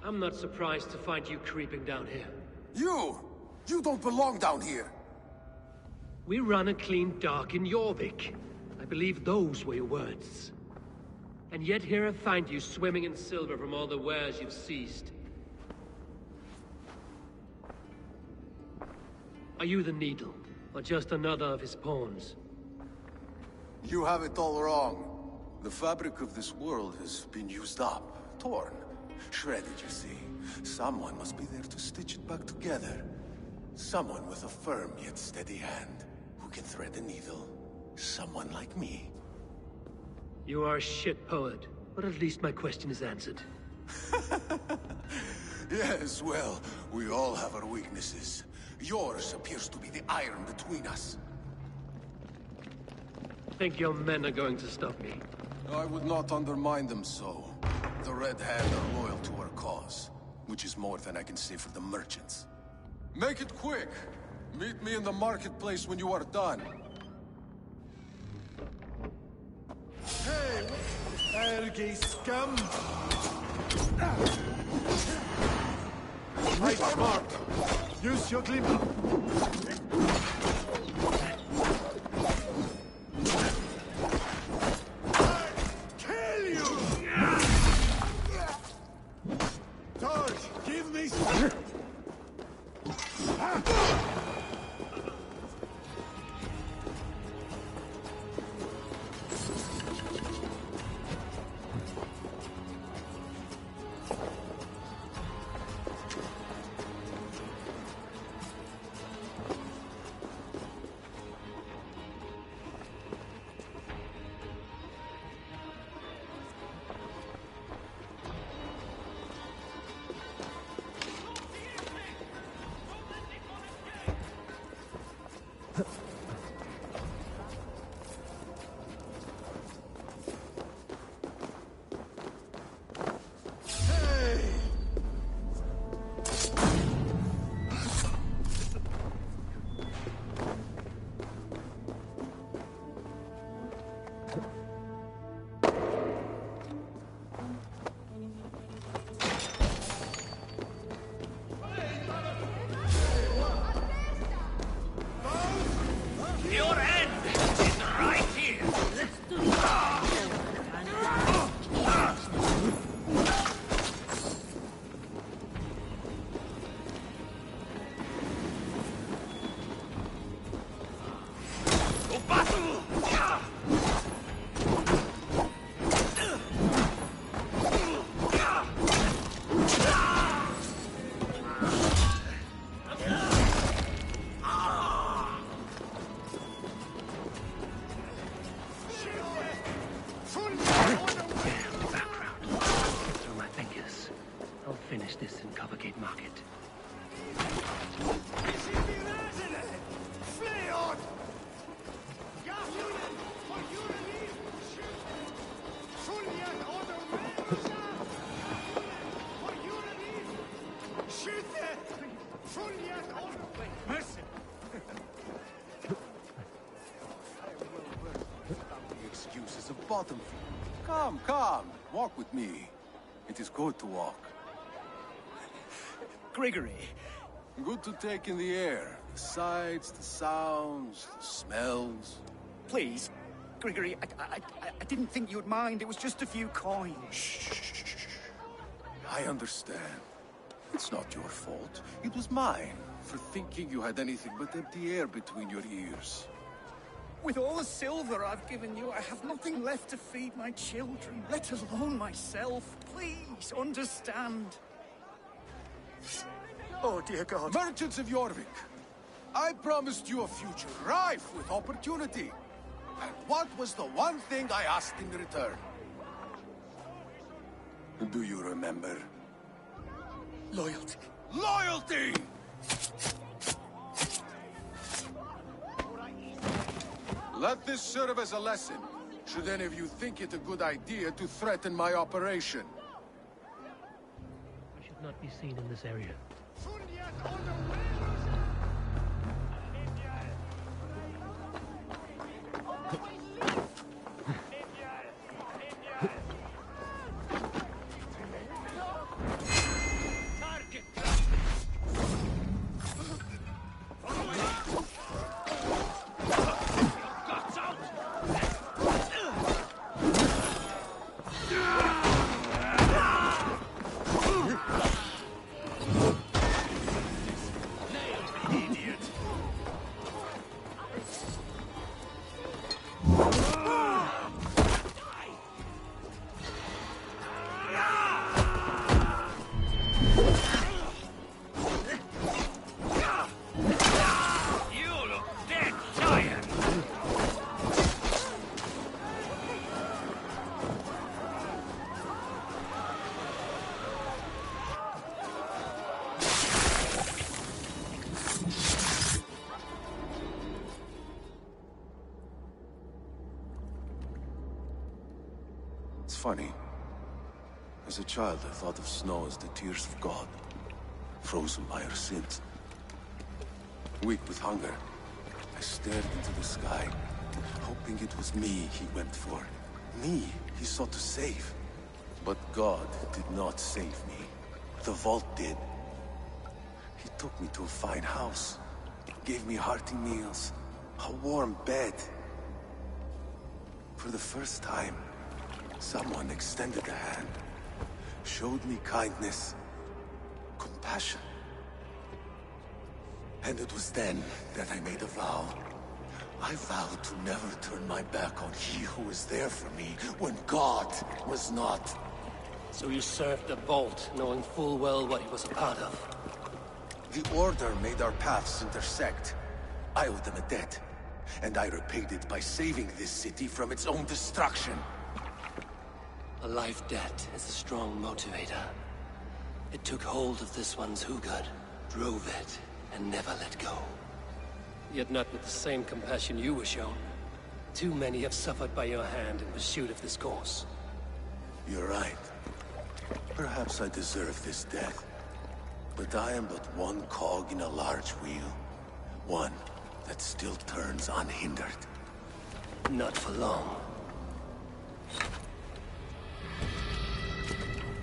I'm not surprised to find you creeping down here. You don't belong down here! We run a clean dock in Jorvik. I believe those were your words. And yet here I find you swimming in silver from all the wares you've seized. Are you the Needle, or just another of his pawns? You have it all wrong. The fabric of this world has been used up, torn, shredded, you see. Someone must be there to stitch it back together. Someone with a firm yet steady hand, who can thread the needle. Someone like me. You are a shit poet, but at least my question is answered. Yes, well, we all have our weaknesses. Yours appears to be the iron between us. Think your men are going to stop me? I would not undermine them so. The Red Hand are loyal to our cause, which is more than I can say for the merchants. Make it quick! Meet me in the marketplace when you are done. Hey! Ergi scum! Fight smart! Use your glimmer! Kill you! Torch, give me some! this in Coppergate Market. Mercy! The excuses of bottom feet. Come, come, walk with me. It is good to walk. Gregory. Good to take in the air. The sights, the sounds, the smells. Please, Gregory, I didn't think you'd mind. It was just a few coins. Shh. I understand. It's not your fault. It was mine, for thinking you had anything but empty air between your ears. With all the silver I've given you, I have nothing left to feed my children, let alone myself. Please, understand. Oh, dear God. Merchants of Jorvik, I promised you a future rife with opportunity. And what was the one thing I asked in return? Do you remember? Loyalty. Loyalty! Let this serve as a lesson, should any of you think it a good idea to threaten my operation. We should not be seen in this area. Funny. As a child, I thought of snow as the tears of God, frozen by our sins. Weak with hunger, I stared into the sky, hoping it was me he went for. Me he sought to save. But God did not save me. The vault did. He took me to a fine house, gave me hearty meals, a warm bed. For the first time, someone extended a hand, showed me kindness, compassion. And it was then that I made a vow. I vowed to never turn my back on he who was there for me when God was not. So you served the Vault, knowing full well what he was a part of. The Order made our paths intersect. I owed them a debt, and I repaid it by saving this city from its own destruction. A life debt is a strong motivator. It took hold of this one's Hugad, drove it, and never let go. Yet not with the same compassion you were shown. Too many have suffered by your hand in pursuit of this course. You're right. Perhaps I deserve this death. But I am but one cog in a large wheel. One that still turns unhindered. Not for long.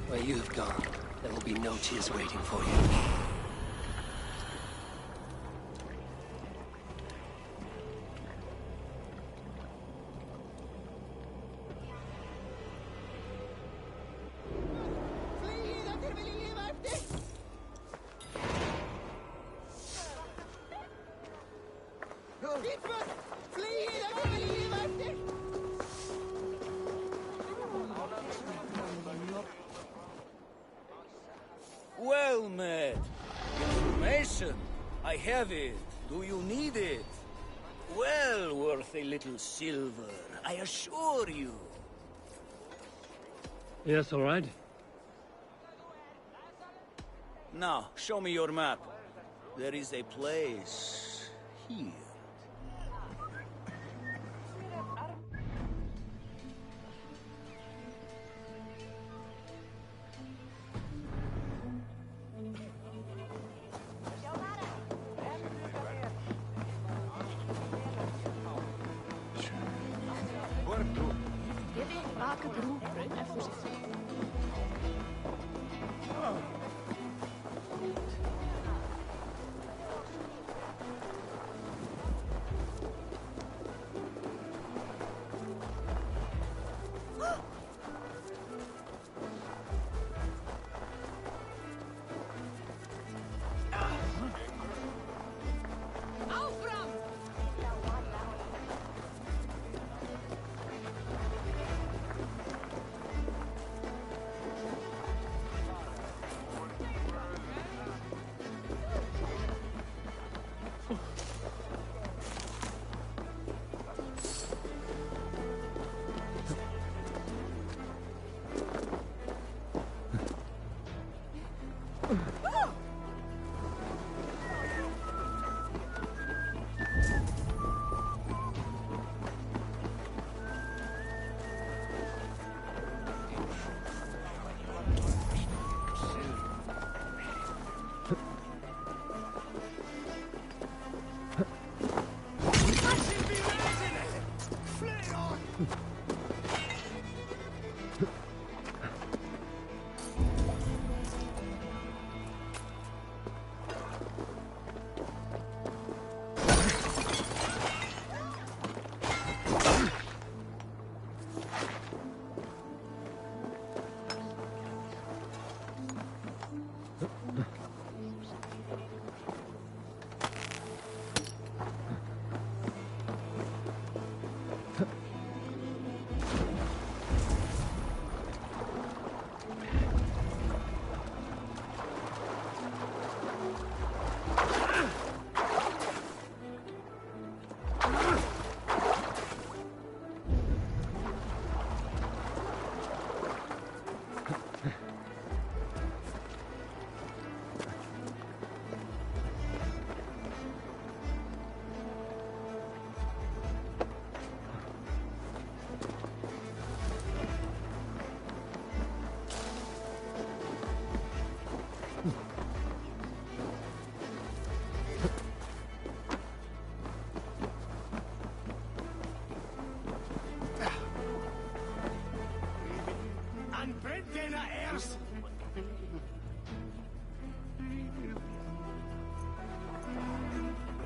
Where you have gone, there will be no tears waiting for you. Well met. Information. I have it. Do you need it? Well worth a little silver, I assure you. Yes, all right. Now, show me your map. There is a place here.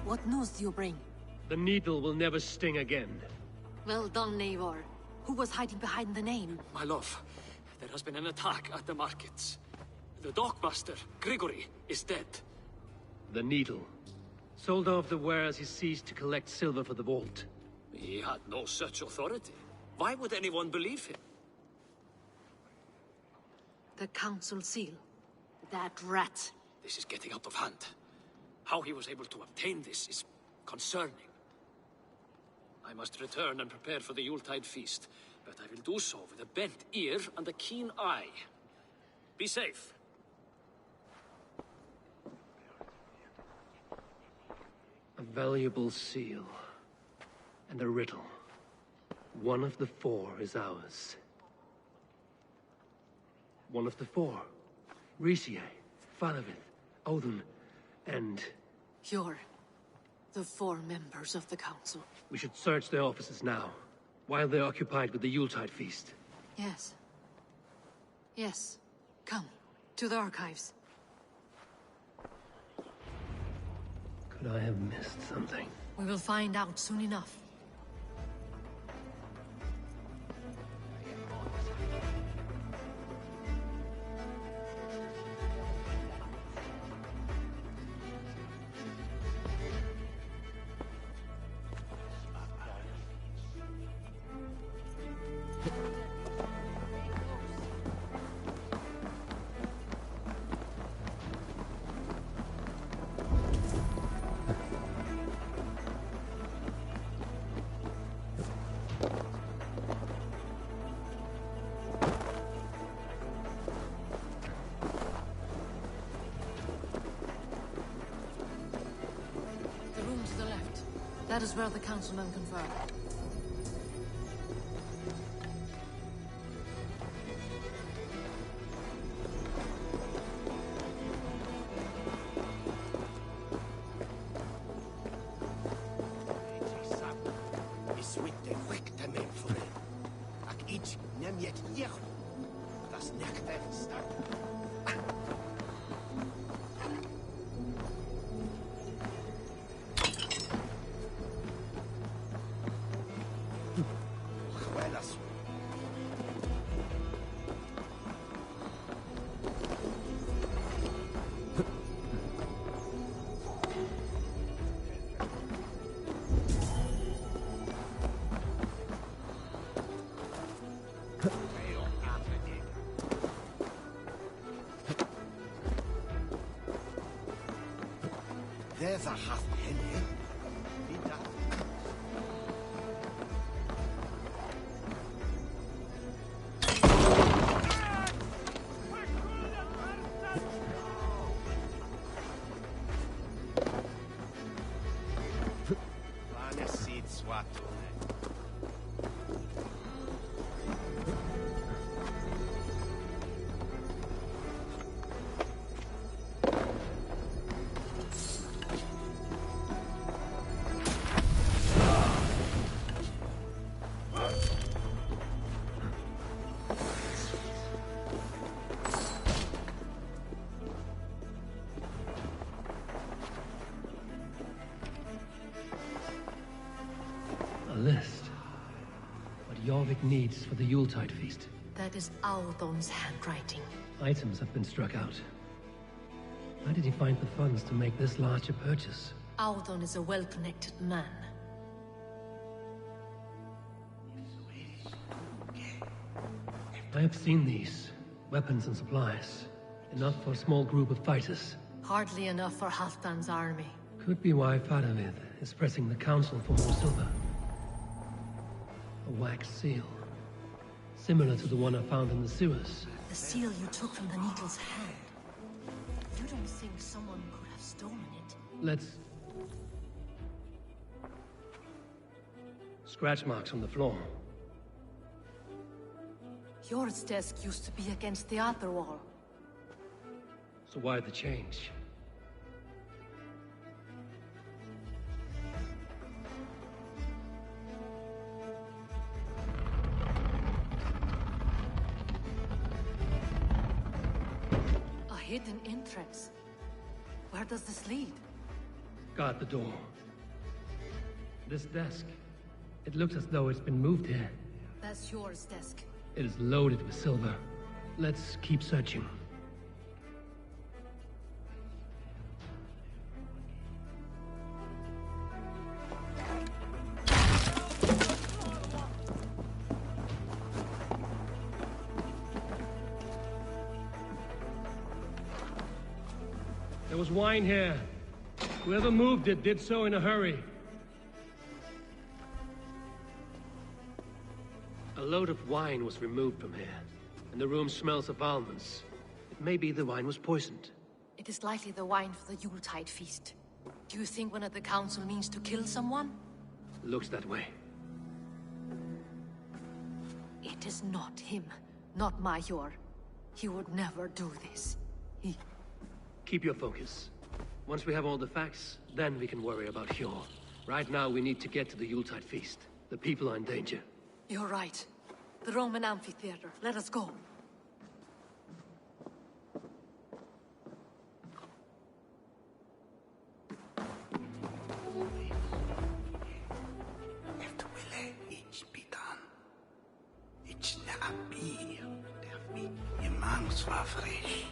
What news do you bring? The needle will never sting again. Well done, Eivor. Who was hiding behind the name? My love, there has been an attack at the markets. The dockmaster, Grigory, is dead. The needle. Sold off the wares he seized to collect silver for the vault. He had no such authority. Why would anyone believe him? The council seal. That rat. This is getting out of hand. How he was able to obtain this is concerning. I must return and prepare for the Yuletide feast, but I will do so with a bent ear and a keen eye. Be safe. A valuable seal. And a riddle. One of the four is ours. One of the four. Riesier, Falavith, Odin, and... You're the four members of the council. We should search their offices now, while they're occupied with the Yuletide feast. Yes. Yes. Come, to the archives. Could I have missed something? We will find out soon enough. That is where the councilmen confer. There's a half penny. List. What Jorvik needs for the Yuletide feast. That is Audon's handwriting. Items have been struck out. How did he find the funds to make this large a purchase? Audon is a well-connected man. I have seen these. Weapons and supplies. Enough for a small group of fighters. Hardly enough for Halfdan's army. Could be why Faravid is pressing the council for more silver. A wax seal. Similar to the one I found in the sewers. The seal you took from the Needle's hand. You don't think someone could have stolen it? Let's... Scratch marks on the floor. Yours desk used to be against the other wall. So why the change? Hidden entrance. Where does this lead? Guard the door. This desk. It looks as though it's been moved here. That's yours desk. It is loaded with silver. Let's keep searching. There was wine here. Whoever moved it did so in a hurry. A load of wine was removed from here, and the room smells of almonds. It may be the wine was poisoned. It is likely the wine for the Yuletide feast. Do you think one of the council means to kill someone? Looks that way. It is not him, not Major. He would never do this. Keep your focus. Once we have all the facts, then we can worry about Hjor. Right now, we need to get to the Yuletide feast. The people are in danger. You're right. The Roman amphitheater. Let us go. War frisch.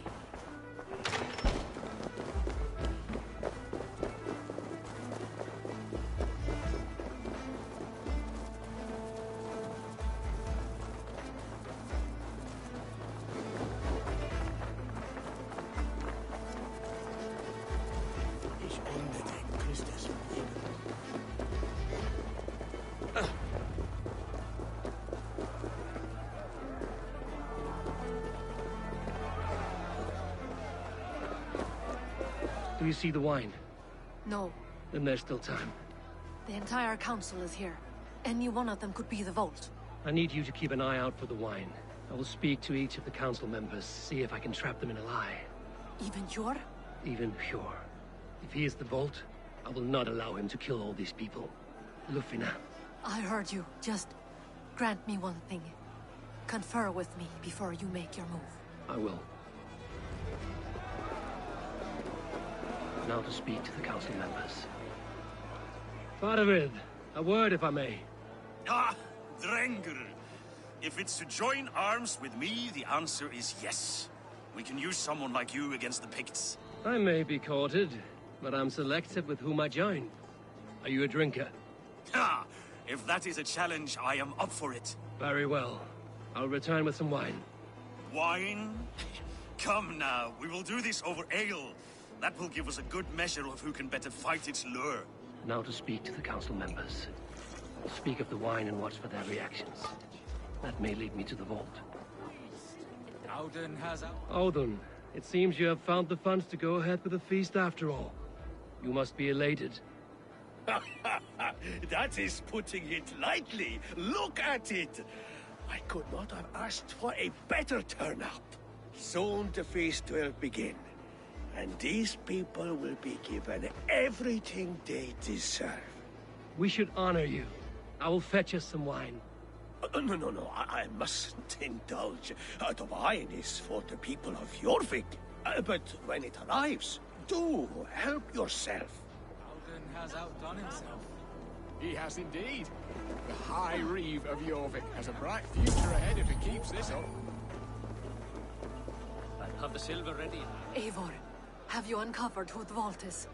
Ich unbedingt Christus. Do you see the wine? No. Then there's still time. The entire council is here. Any one of them could be the Vault. I need you to keep an eye out for the wine. I will speak to each of the council members, see if I can trap them in a lie. Even Hjor? Even Hjor. If he is the Vault, I will not allow him to kill all these people. Lufina. I heard you. Just grant me one thing. Confer with me before you make your move. I will. Now to speak to the council members. Faravid, a word if I may. Ah, Drengr. If it's to join arms with me, the answer is yes. We can use someone like you against the Picts. I may be courted, but I'm selective with whom I join. Are you a drinker? Ha! If that is a challenge, I am up for it. Very well. I'll return with some wine. Wine? Come now, we will do this over ale. That will give us a good measure of who can better fight its lure. Now to speak to the council members. I'll speak of the wine and watch for their reactions. That may lead me to the Vault. Audun, it seems you have found the funds to go ahead with the feast after all. You must be elated. That is putting it lightly. Look at it. I could not have asked for a better turnout. Soon the feast will begin. And these people will be given everything they deserve. We should honor you. I will fetch us some wine. No. I mustn't indulge. The wine is for the people of Jorvik. But when it arrives, do help yourself. Alden has outdone himself. He has indeed. The High Reeve of Jorvik has a bright future ahead if he keeps this up. I'll have the silver ready. Eivor, have you uncovered who the Vault is?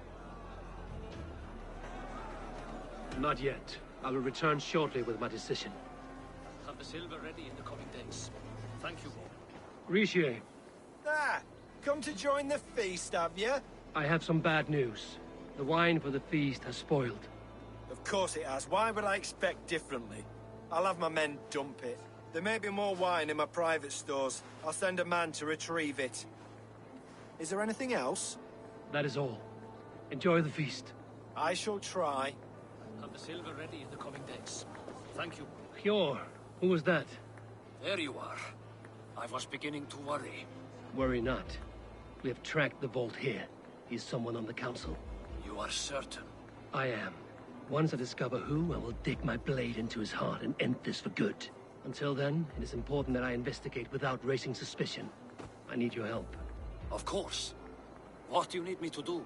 Not yet. I will return shortly with my decision. Have the silver ready in the coming days. Thank you, Bob. Richier. Ah, come to join the feast, have you? I have some bad news. The wine for the feast has spoiled. Of course it has. Why would I expect differently? I'll have my men dump it. There may be more wine in my private stores. I'll send a man to retrieve it. Is there anything else? That is all. Enjoy the feast. I shall try. Have the silver ready in the coming days. Thank you. Hjor, who was that? There you are. I was beginning to worry. Worry not. We have tracked the Vault here. He's someone on the council. You are certain? I am. Once I discover who, I will dig my blade into his heart and end this for good. Until then, it is important that I investigate without raising suspicion. I need your help. Of course. What do you need me to do?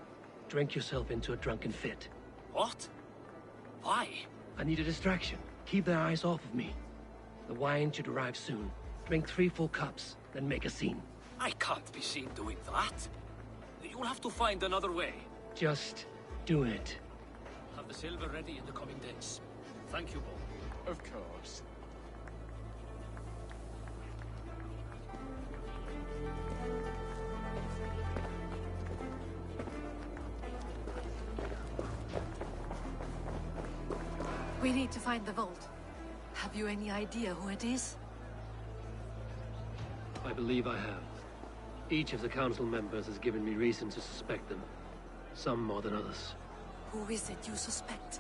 Drink yourself into a drunken fit. What? Why? I need a distraction. Keep their eyes off of me. The wine should arrive soon. Drink 3 full cups, then make a scene. I can't be seen doing that. You'll have to find another way. Just do it. Have the silver ready in the coming days. Thank you, Bob. Of course. We need to find the Vault. Have you any idea who it is? I believe I have. Each of the council members has given me reason to suspect them. Some more than others. Who is it you suspect?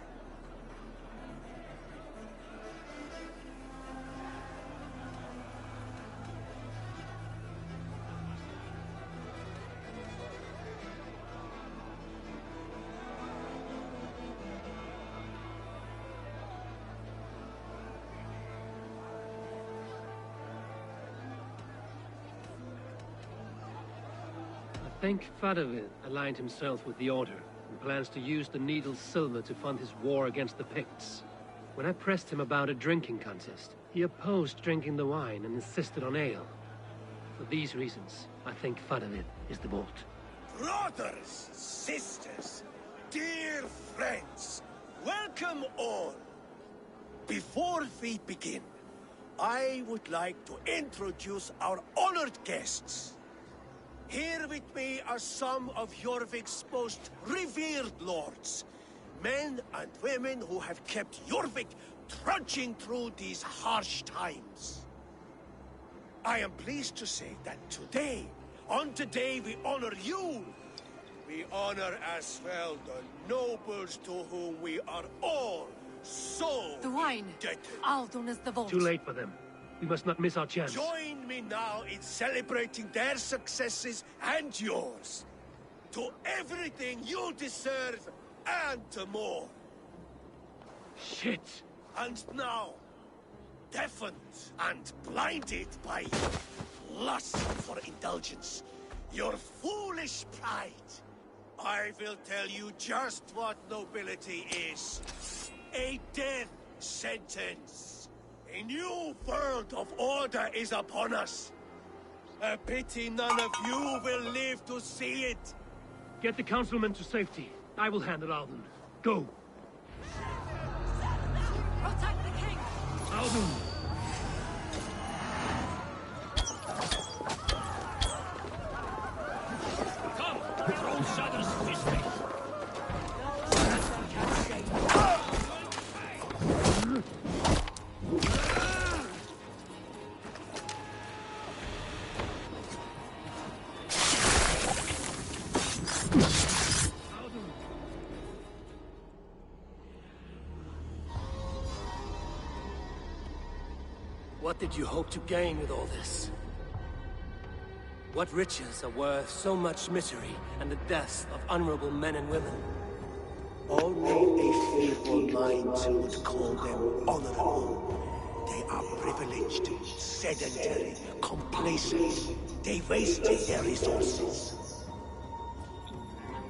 I think Fadavid aligned himself with the Order and plans to use the Needle's silver to fund his war against the Picts. When I pressed him about a drinking contest, he opposed drinking the wine and insisted on ale. For these reasons, I think Fadavid is the Vault. Brothers, sisters, dear friends, welcome all. Before we begin, I would like to introduce our honored guests. Here with me are some of Jorvik's most revered lords. Men and women who have kept Jorvik trudging through these harsh times. I am pleased to say that today, on the day we honor you, We honor as well the nobles to whom we are all so The wine. indebted. Aldon is the vault. Too late for them. We must not miss our chance. Join me now in celebrating their successes and yours. To everything you deserve and more. Shit! And now, deafened and blinded by lust for indulgence, your foolish pride, I will tell you just what nobility is. A death sentence. A new world of order is upon us. A pity none of you will live to see it. Get the councilman to safety. I will handle Alden. Go! Protect the king! Alden! Come! Throw shadows this way! What did you hope to gain with all this? What riches are worth so much misery and the deaths of honorable men and women? Only a feeble mind would call them honorable. They are privileged, sedentary, complacent. They wasted their resources.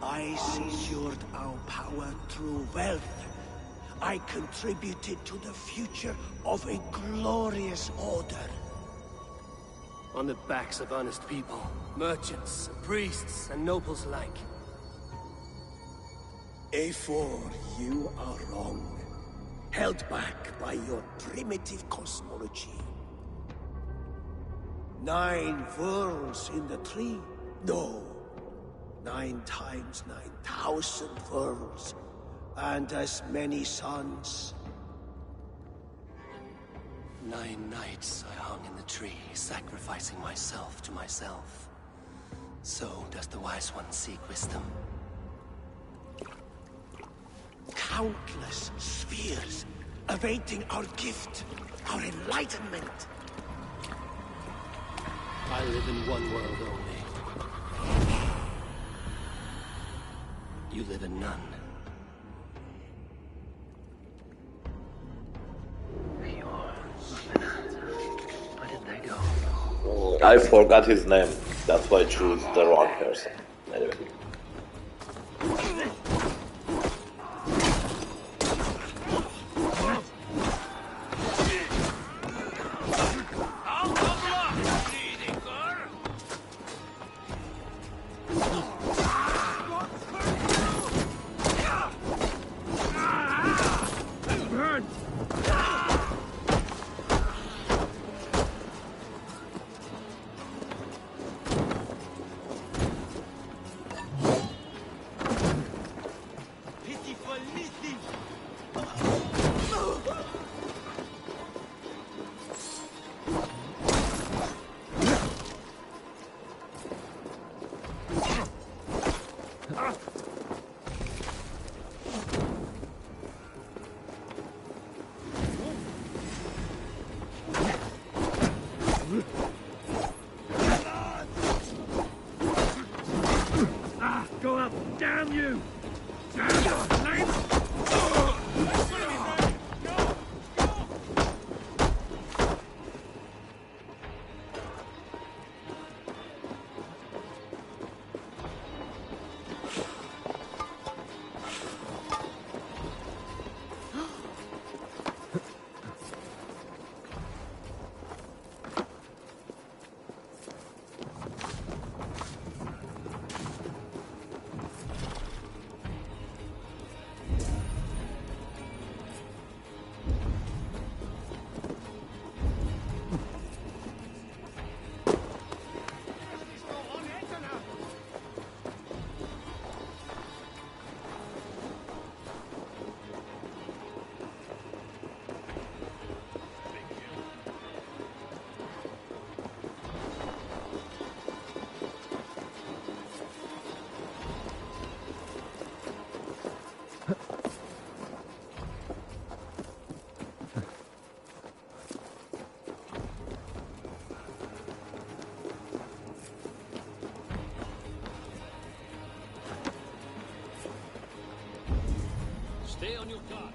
I secured our power through wealth. I contributed to the future of a glorious order. On the backs of honest people, merchants, priests, and nobles alike. A4, you are wrong. Held back by your primitive cosmology. 9 worlds in the tree? No. 9 times 9,000 worlds. And as many suns. 9 nights I hung in the tree, sacrificing myself to myself. So does the Wise One seek wisdom. Countless spheres, awaiting our gift, our enlightenment. I live in one world only. You live in none. Where did they go? I forgot his name. That's why I choose the wrong person. Anyway. Go up! Damn you! Damn your name! Stay on your guard.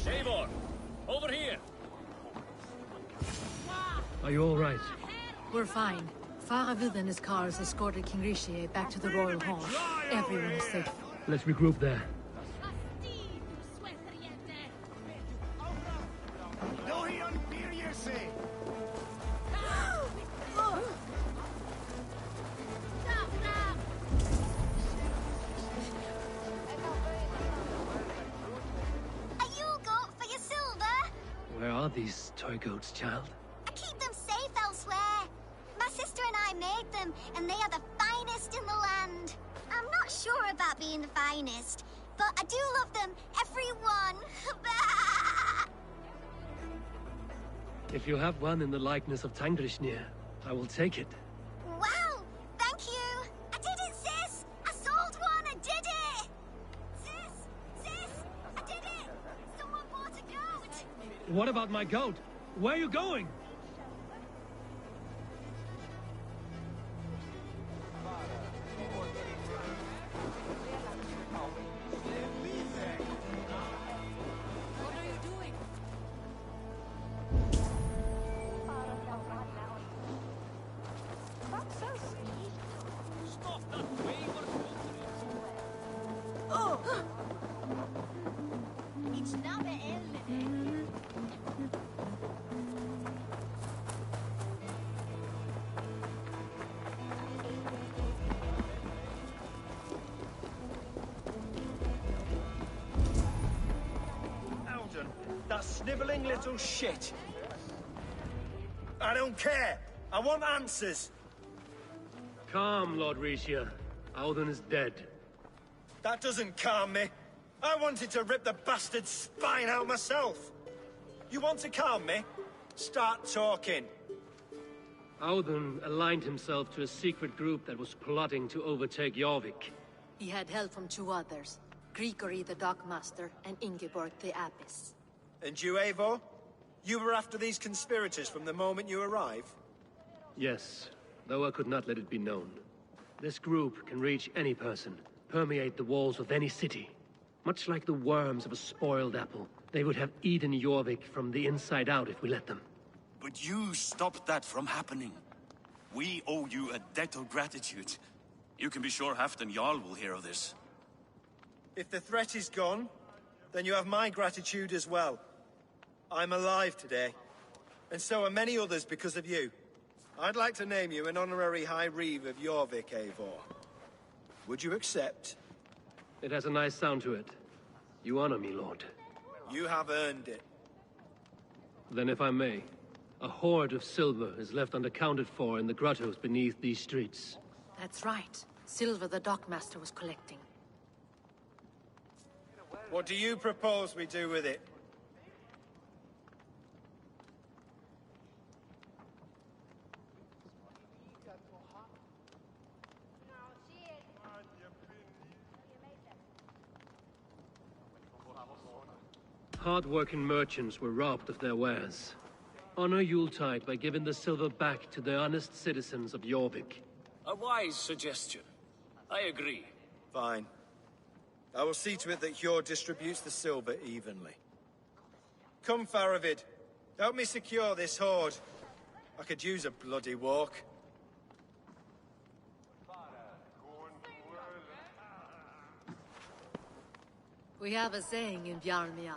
Eivor, over here. Are you all right? We're fine. Faravid and his cars escorted King Rishi back to the Royal Hall. Everyone is safe. Let's regroup there. Where are these toy goats, child? I keep them safe elsewhere. My sister and I made them, and they are the finest in the land. I'm not sure about being the finest, but I do love them, every one. If you have one in the likeness of Tangrishnir, I will take it. Wow, thank you. I did it, sis. I sold one, I did it. Sis, I did it. Someone bought a goat. What about my goat? Where are you going? sniveling little shit. I don't care. I want answers. Calm, Lord Rishia. Audun is dead. That doesn't calm me. I wanted to rip the bastard's spine out myself. You want to calm me? Start talking. Audun aligned himself to a secret group that was plotting to overtake Jorvik. He had help from two others, Grigory the Dockmaster and Ingeborg the Abbess. And you, Eivor? You were after these conspirators from the moment you arrived? Yes, though I could not let it be known. This group can reach any person, permeate the walls of any city. Much like the worms of a spoiled apple, they would have eaten Jorvik from the inside out if we let them. But you stopped that from happening. We owe you a debt of gratitude. You can be sure Halfdan Jarl will hear of this. If the threat is gone, then you have my gratitude as well. I'm alive today, and so are many others because of you. I'd like to name you an honorary High Reeve of Jorvik, Eivor. Would you accept? It has a nice sound to it. You honor me, Lord. You have earned it. Then if I may, a hoard of silver is left unaccounted for in the grottos beneath these streets. That's right. Silver the Dockmaster was collecting. What do you propose we do with it? Hard-working merchants were robbed of their wares. Honor Yuletide by giving the silver back to the honest citizens of Jorvik. A wise suggestion. I agree. Fine. I will see to it that Hjord distributes the silver evenly. Come, Faravid. Help me secure this hoard. I could use a bloody walk. We have a saying in Bjarmia.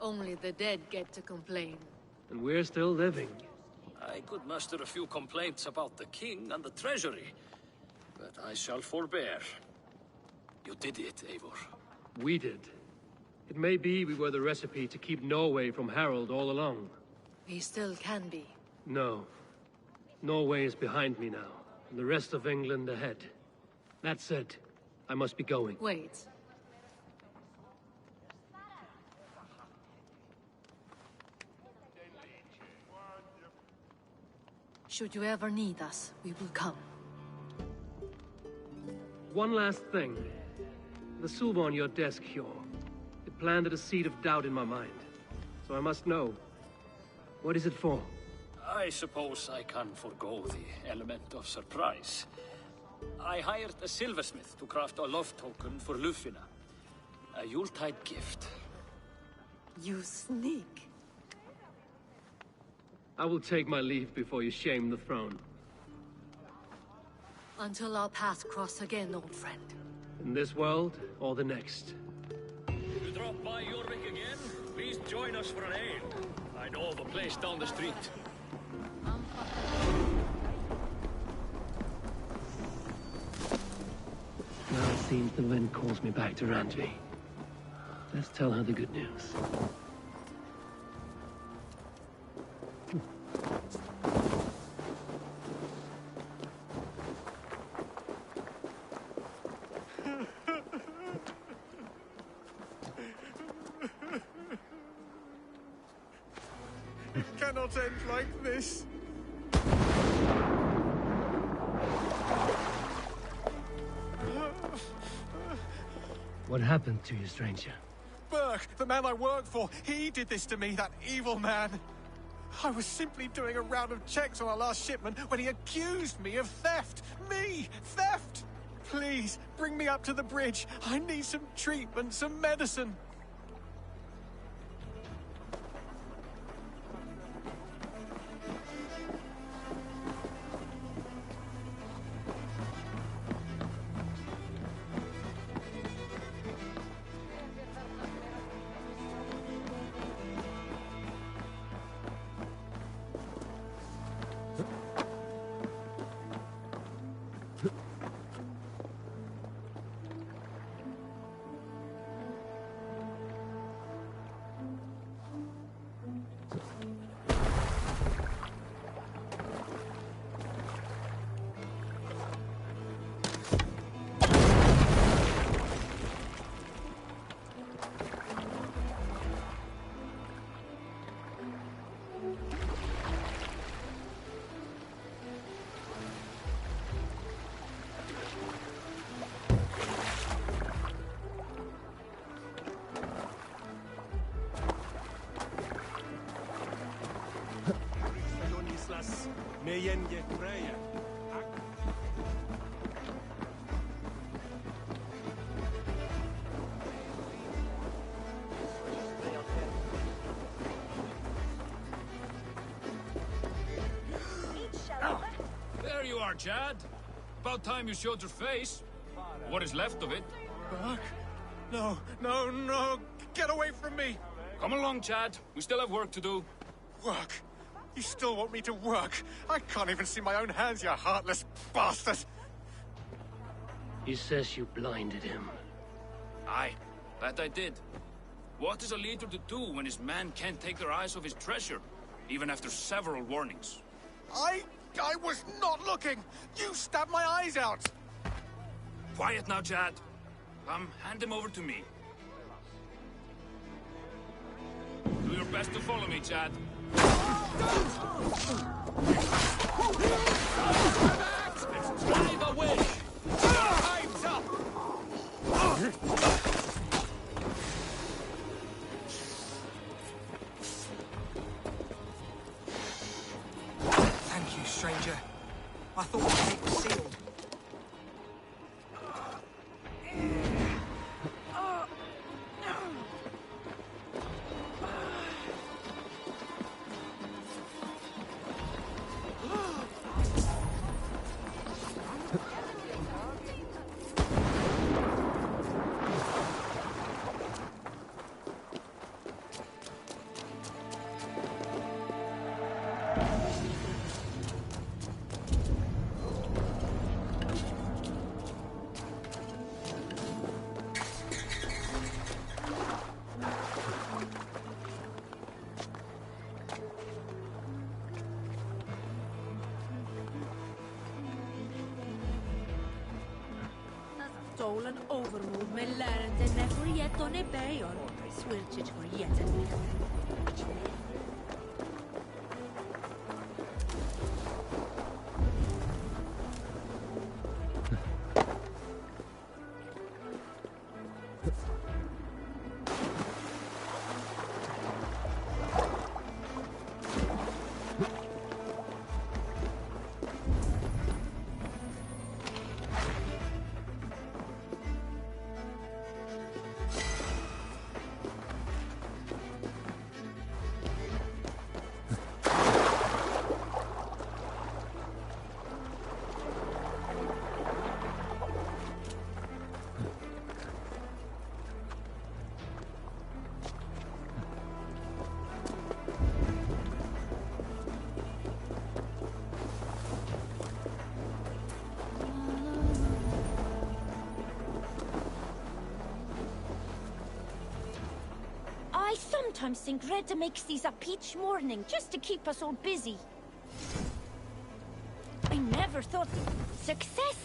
Only the dead get to complain. And we're still living. I could muster a few complaints about the king and the treasury, but I shall forbear. You did it, Eivor. We did. It may be we were the recipe to keep Norway from Harald all along. We still can be. No. Norway is behind me now, and the rest of England ahead. That said, I must be going. Wait. Should you ever need us, we will come. One last thing. The silver on your desk, Hjor. It planted a seed of doubt in my mind. So I must know. What is it for? I suppose I can forego the element of surprise. I hired a silversmith to craft a love token for Lufina. A Yuletide gift. You sneak. I will take my leave before you shame the throne. Until our paths cross again, old friend. In this world, or the next. You drop by Jorvik again? Please join us for an ale. I know of a place down the street. Now it seems the wind calls me back to Randvi. Let's tell her the good news. It cannot end like this. What happened to you, stranger? Burke, the man I work for, he did this to me, that evil man. I was simply doing a round of checks on our last shipment when he accused me of theft. Me! Theft! Please, bring me up to the bridge. I need some treatment, some medicine. There you are, Chad. About time you showed your face. What is left of it. Buck? No, no, no! Get away from me! Come along, Chad. We still have work to do. Work? You still want me to work? I can't even see my own hands, you heartless bastard! He says you blinded him. Aye, that I did. What is a leader to do when his men can't take their eyes off his treasure, even after several warnings? I was not looking! You stabbed my eyes out! Quiet now, Chad. Come, hand him over to me. Do your best to follow me, Chad. Let's drive a wish! Time's up! Thank you, stranger. I thought the gate was sealed. Stolen overmood med läraren för jätton i bäjon. Swilchit för jätten. I sometimes think Reda makes these a peach morning just to keep us all busy. I never thought... Success?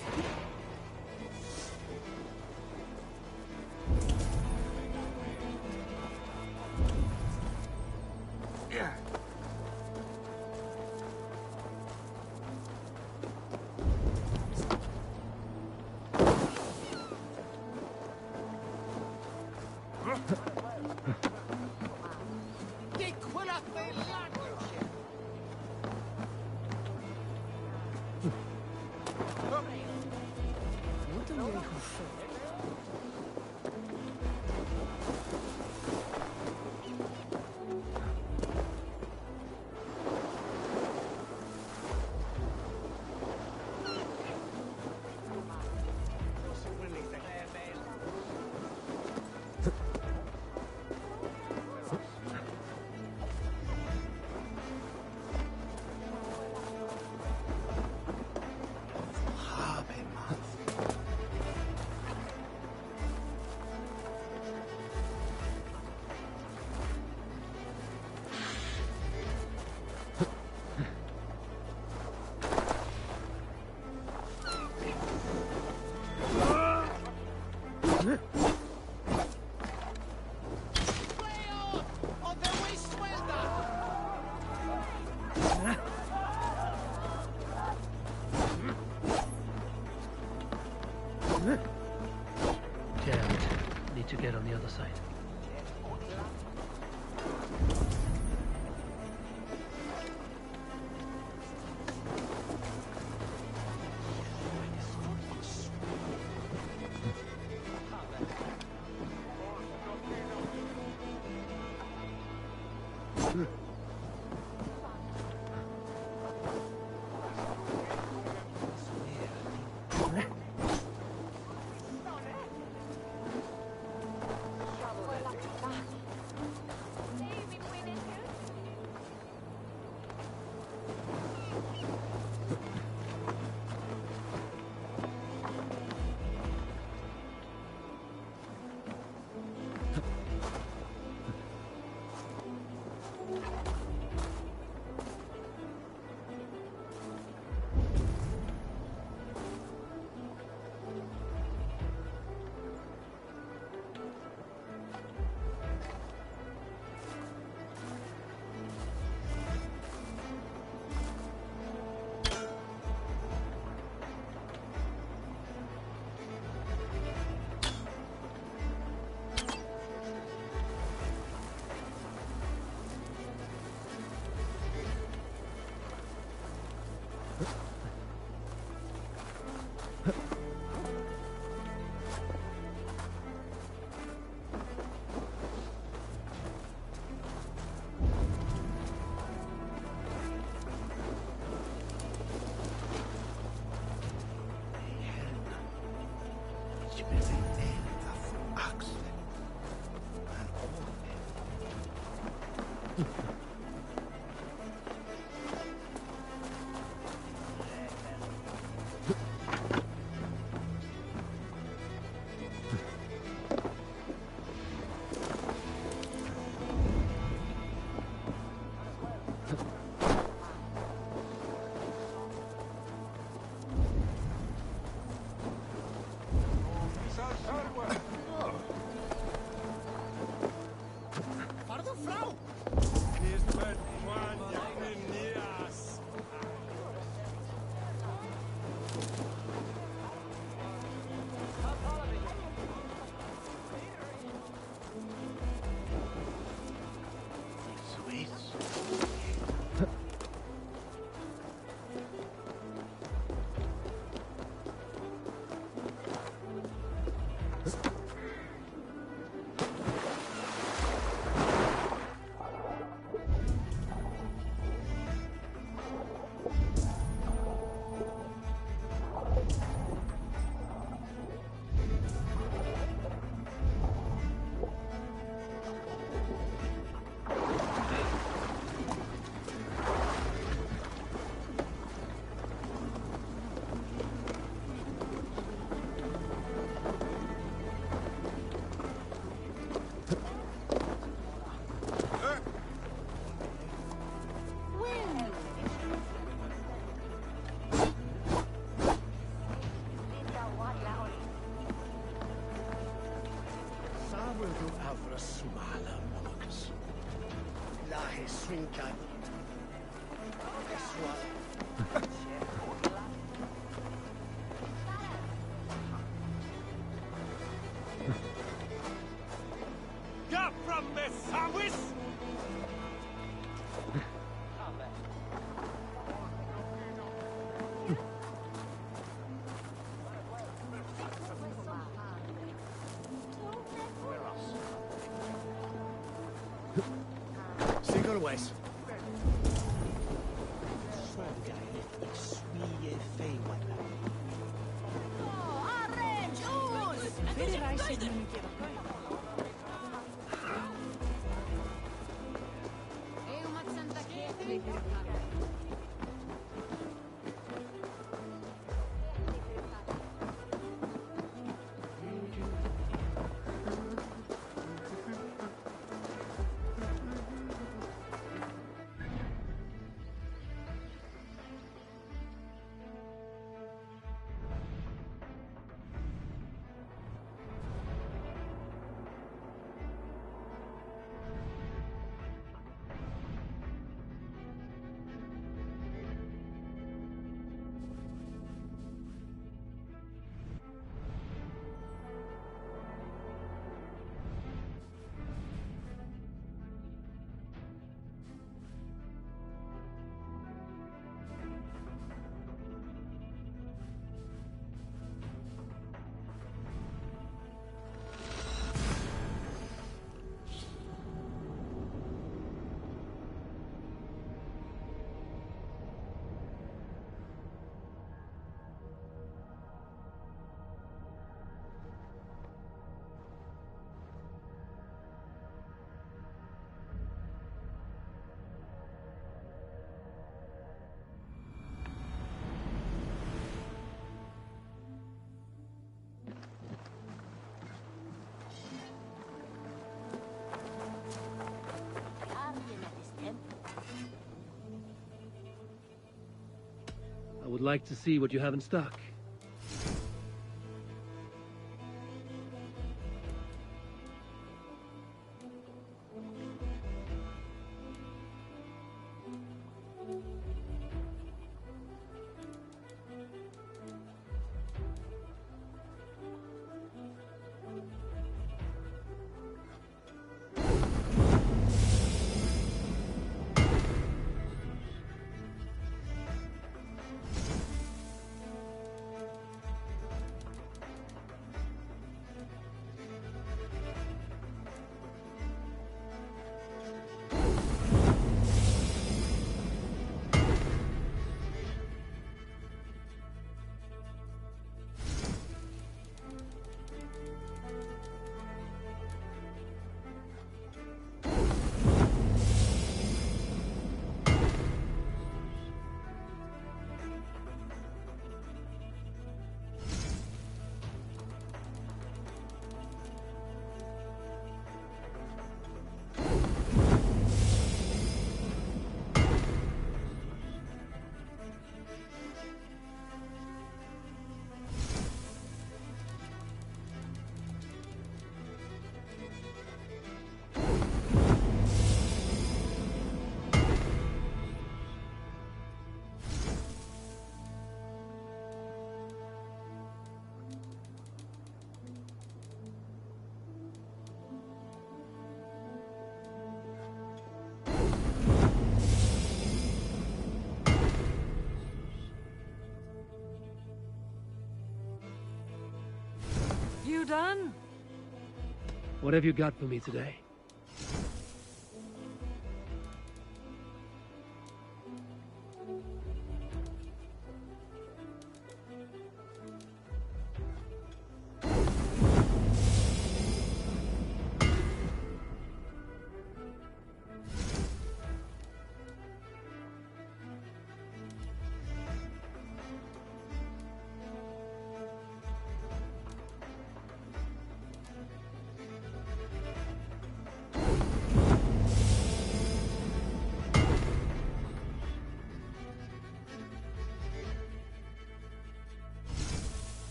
West. would like to see what you have in stock. You done? What have you got for me today?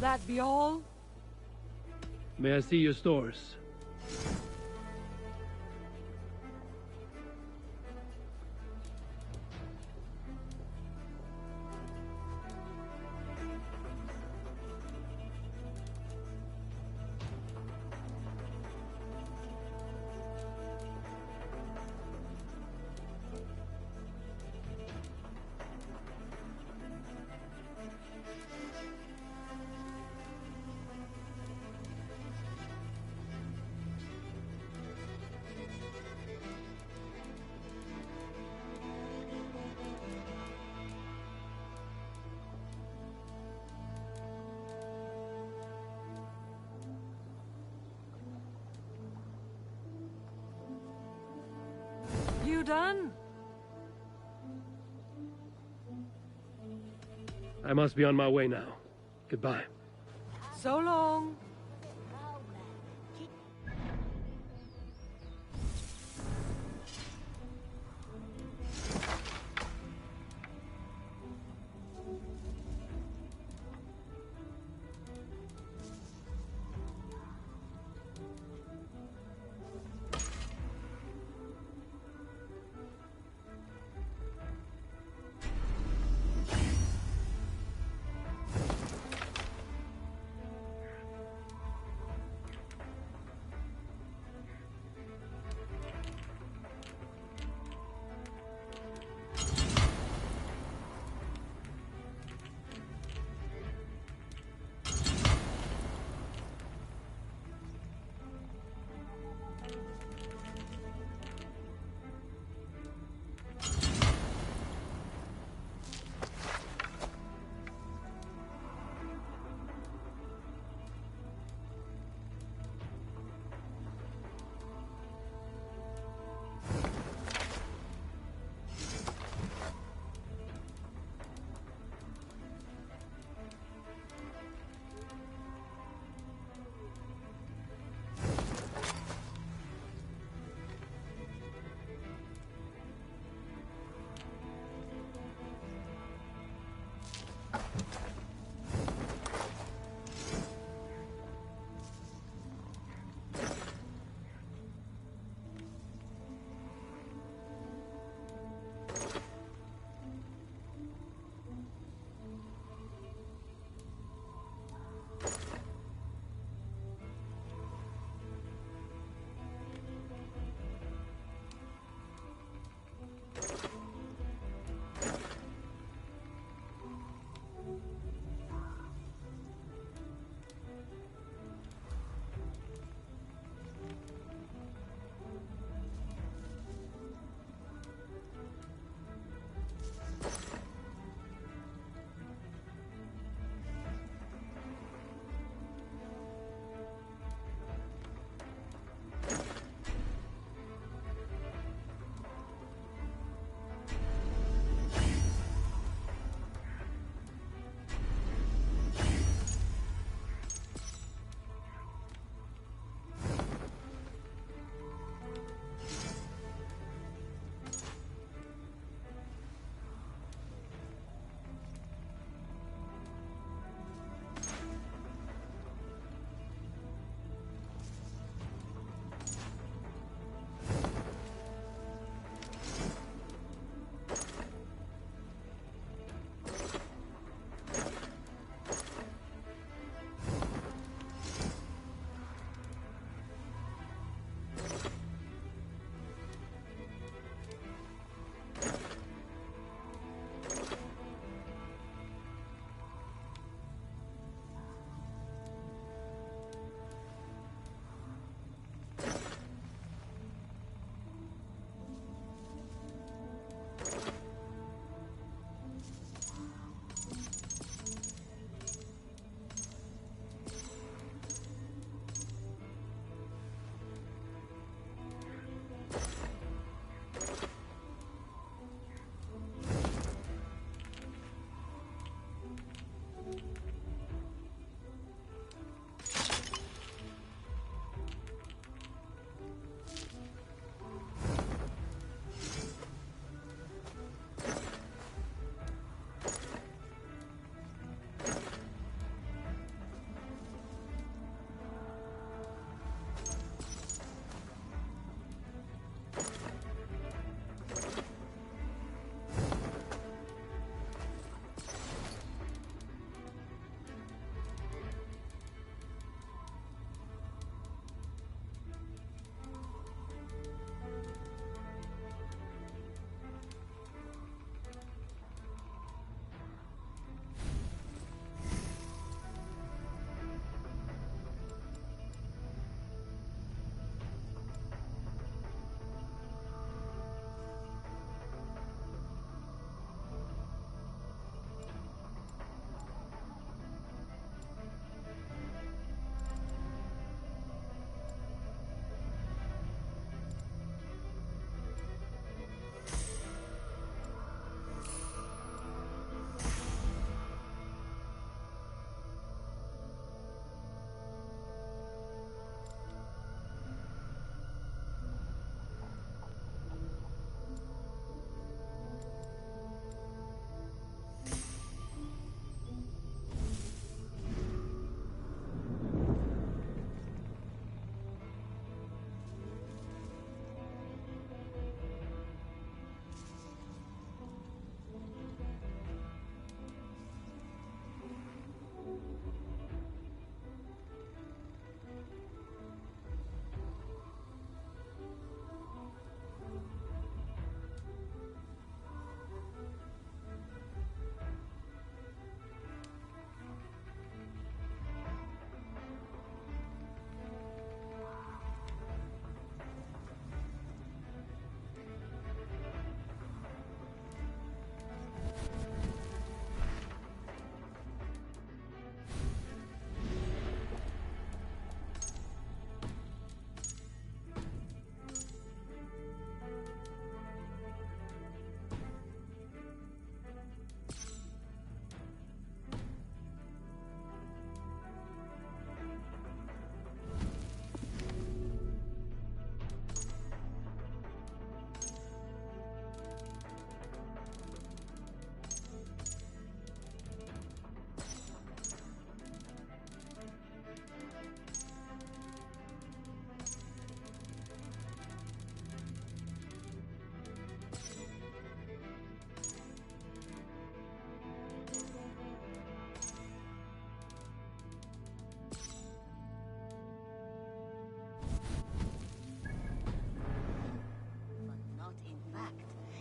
That be all? May I see your stores? done. I must be on my way now. Goodbye. So long.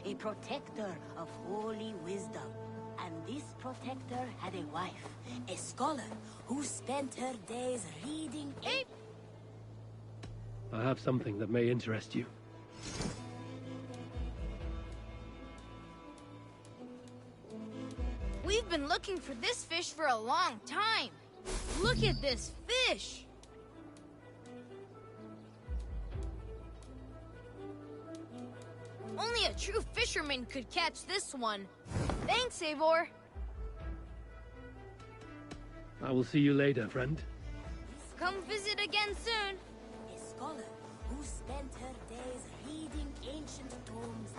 a protector of holy wisdom. And this protector had a wife, a scholar, who spent her days reading I have something that may interest you. We've been looking for this fish for a long time. Look at this fish! Only a true fisherman could catch this one. Thanks, Eivor. I will see you later, friend. Come visit again soon. A scholar who spent her days reading ancient tomes.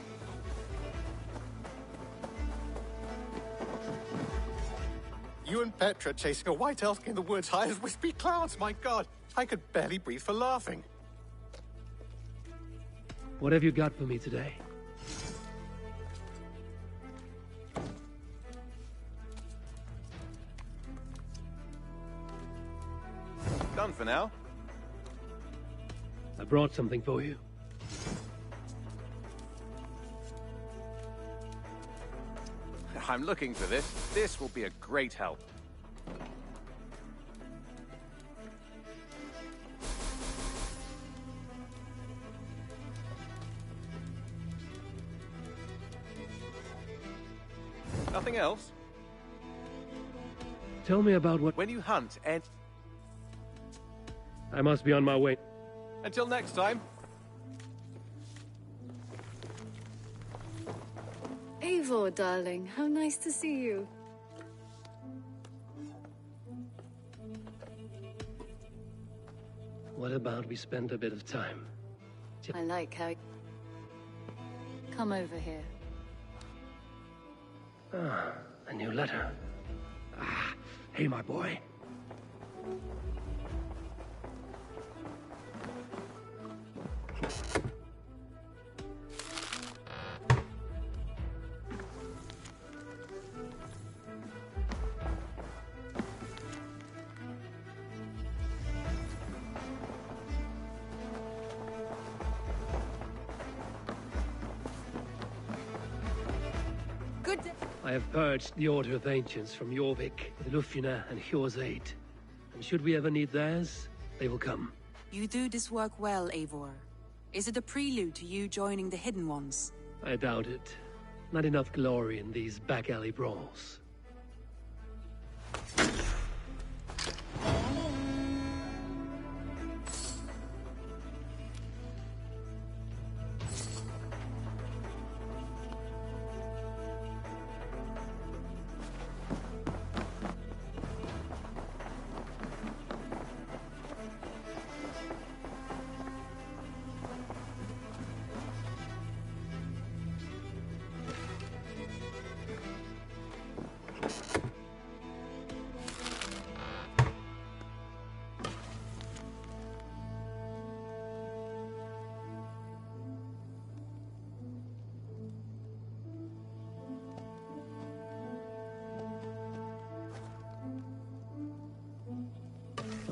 You and Petra chasing a white elk in the woods high as wispy clouds, my god! I could barely breathe for laughing. What have you got for me today? Done for now. I brought something for you. I'm looking for this. This will be a great help. Nothing else? Tell me about what... When you hunt and... I must be on my way. Until next time. Eivor, darling, how nice to see you. What about we spend a bit of time? I like how... Come over here. Ah, a new letter. Ah, hey, my boy. I have purged the Order of Ancients from Jorvik, with Lufina and Hjor's aid. And should we ever need theirs, they will come. You do this work well, Eivor. Is it a prelude to you joining the Hidden Ones? I doubt it. Not enough glory in these back-alley brawls.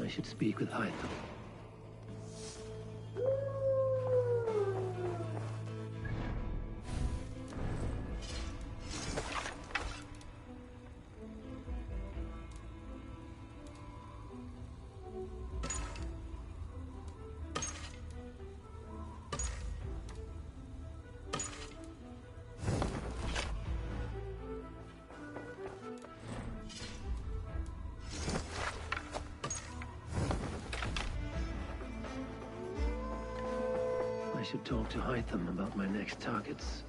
I should speak with Hytham. I should talk to Hytham about my next targets.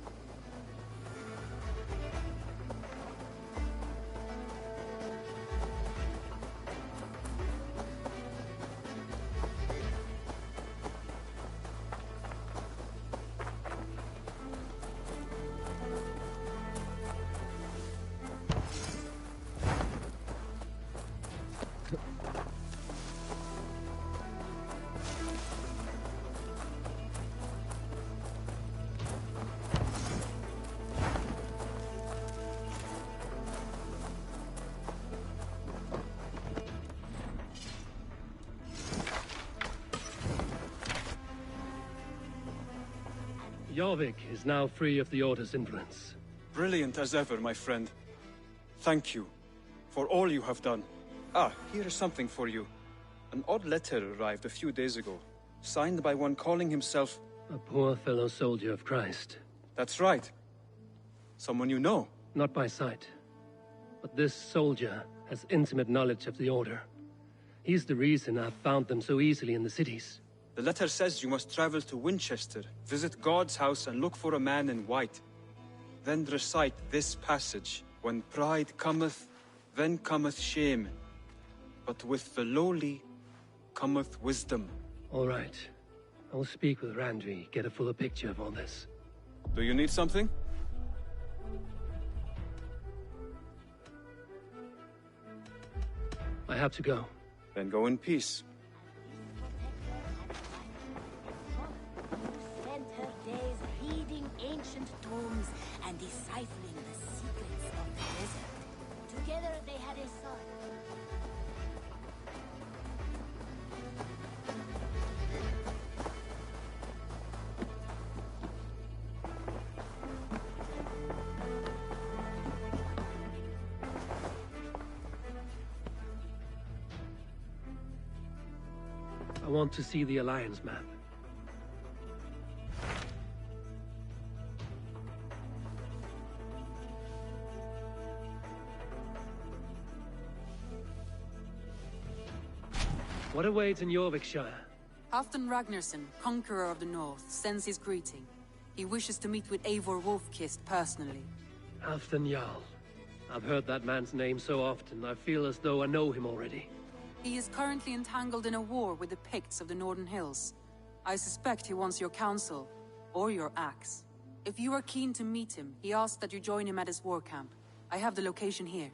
Jorvik is now free of the Order's influence. Brilliant as ever, my friend. Thank you for all you have done. Ah, here is something for you. An odd letter arrived a few days ago, signed by one calling himself... A poor fellow soldier of Christ. That's right. Someone you know. Not by sight. But this soldier has intimate knowledge of the Order. He's the reason I've found them so easily in the cities. The letter says you must travel to Winchester, visit God's house and look for a man in white. Then recite this passage. When pride cometh, then cometh shame. But with the lowly cometh wisdom. All right. I will speak with Randvi, get a fuller picture of all this. Do you need something? I have to go. Then go in peace. Spent her days reading ancient tomes and deciphering the secrets of the desert. Together they had a son. I want to see the Alliance map. What awaits in Jorvikshire? Halfdan Ragnarsson, conqueror of the North, sends his greeting. He wishes to meet with Eivor Wolfkist personally. Halfdan Jarl. I've heard that man's name so often, I feel as though I know him already. He is currently entangled in a war with the Picts of the Northern Hills. I suspect he wants your counsel, or your axe. If you are keen to meet him, he asks that you join him at his war camp. I have the location here.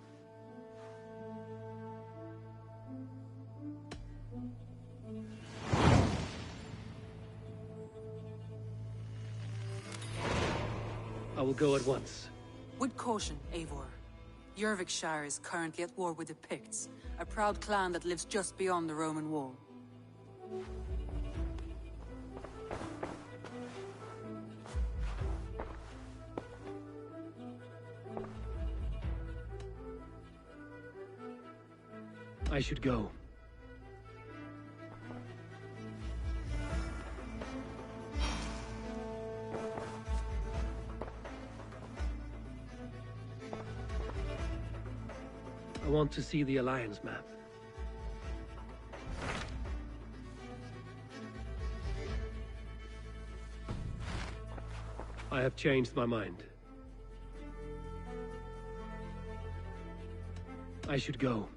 I will go at once. With caution, Eivor. Jorvikshire is currently at war with the Picts, a proud clan that lives just beyond the Roman wall. I should go. I want to see the Alliance map. I have changed my mind. I should go.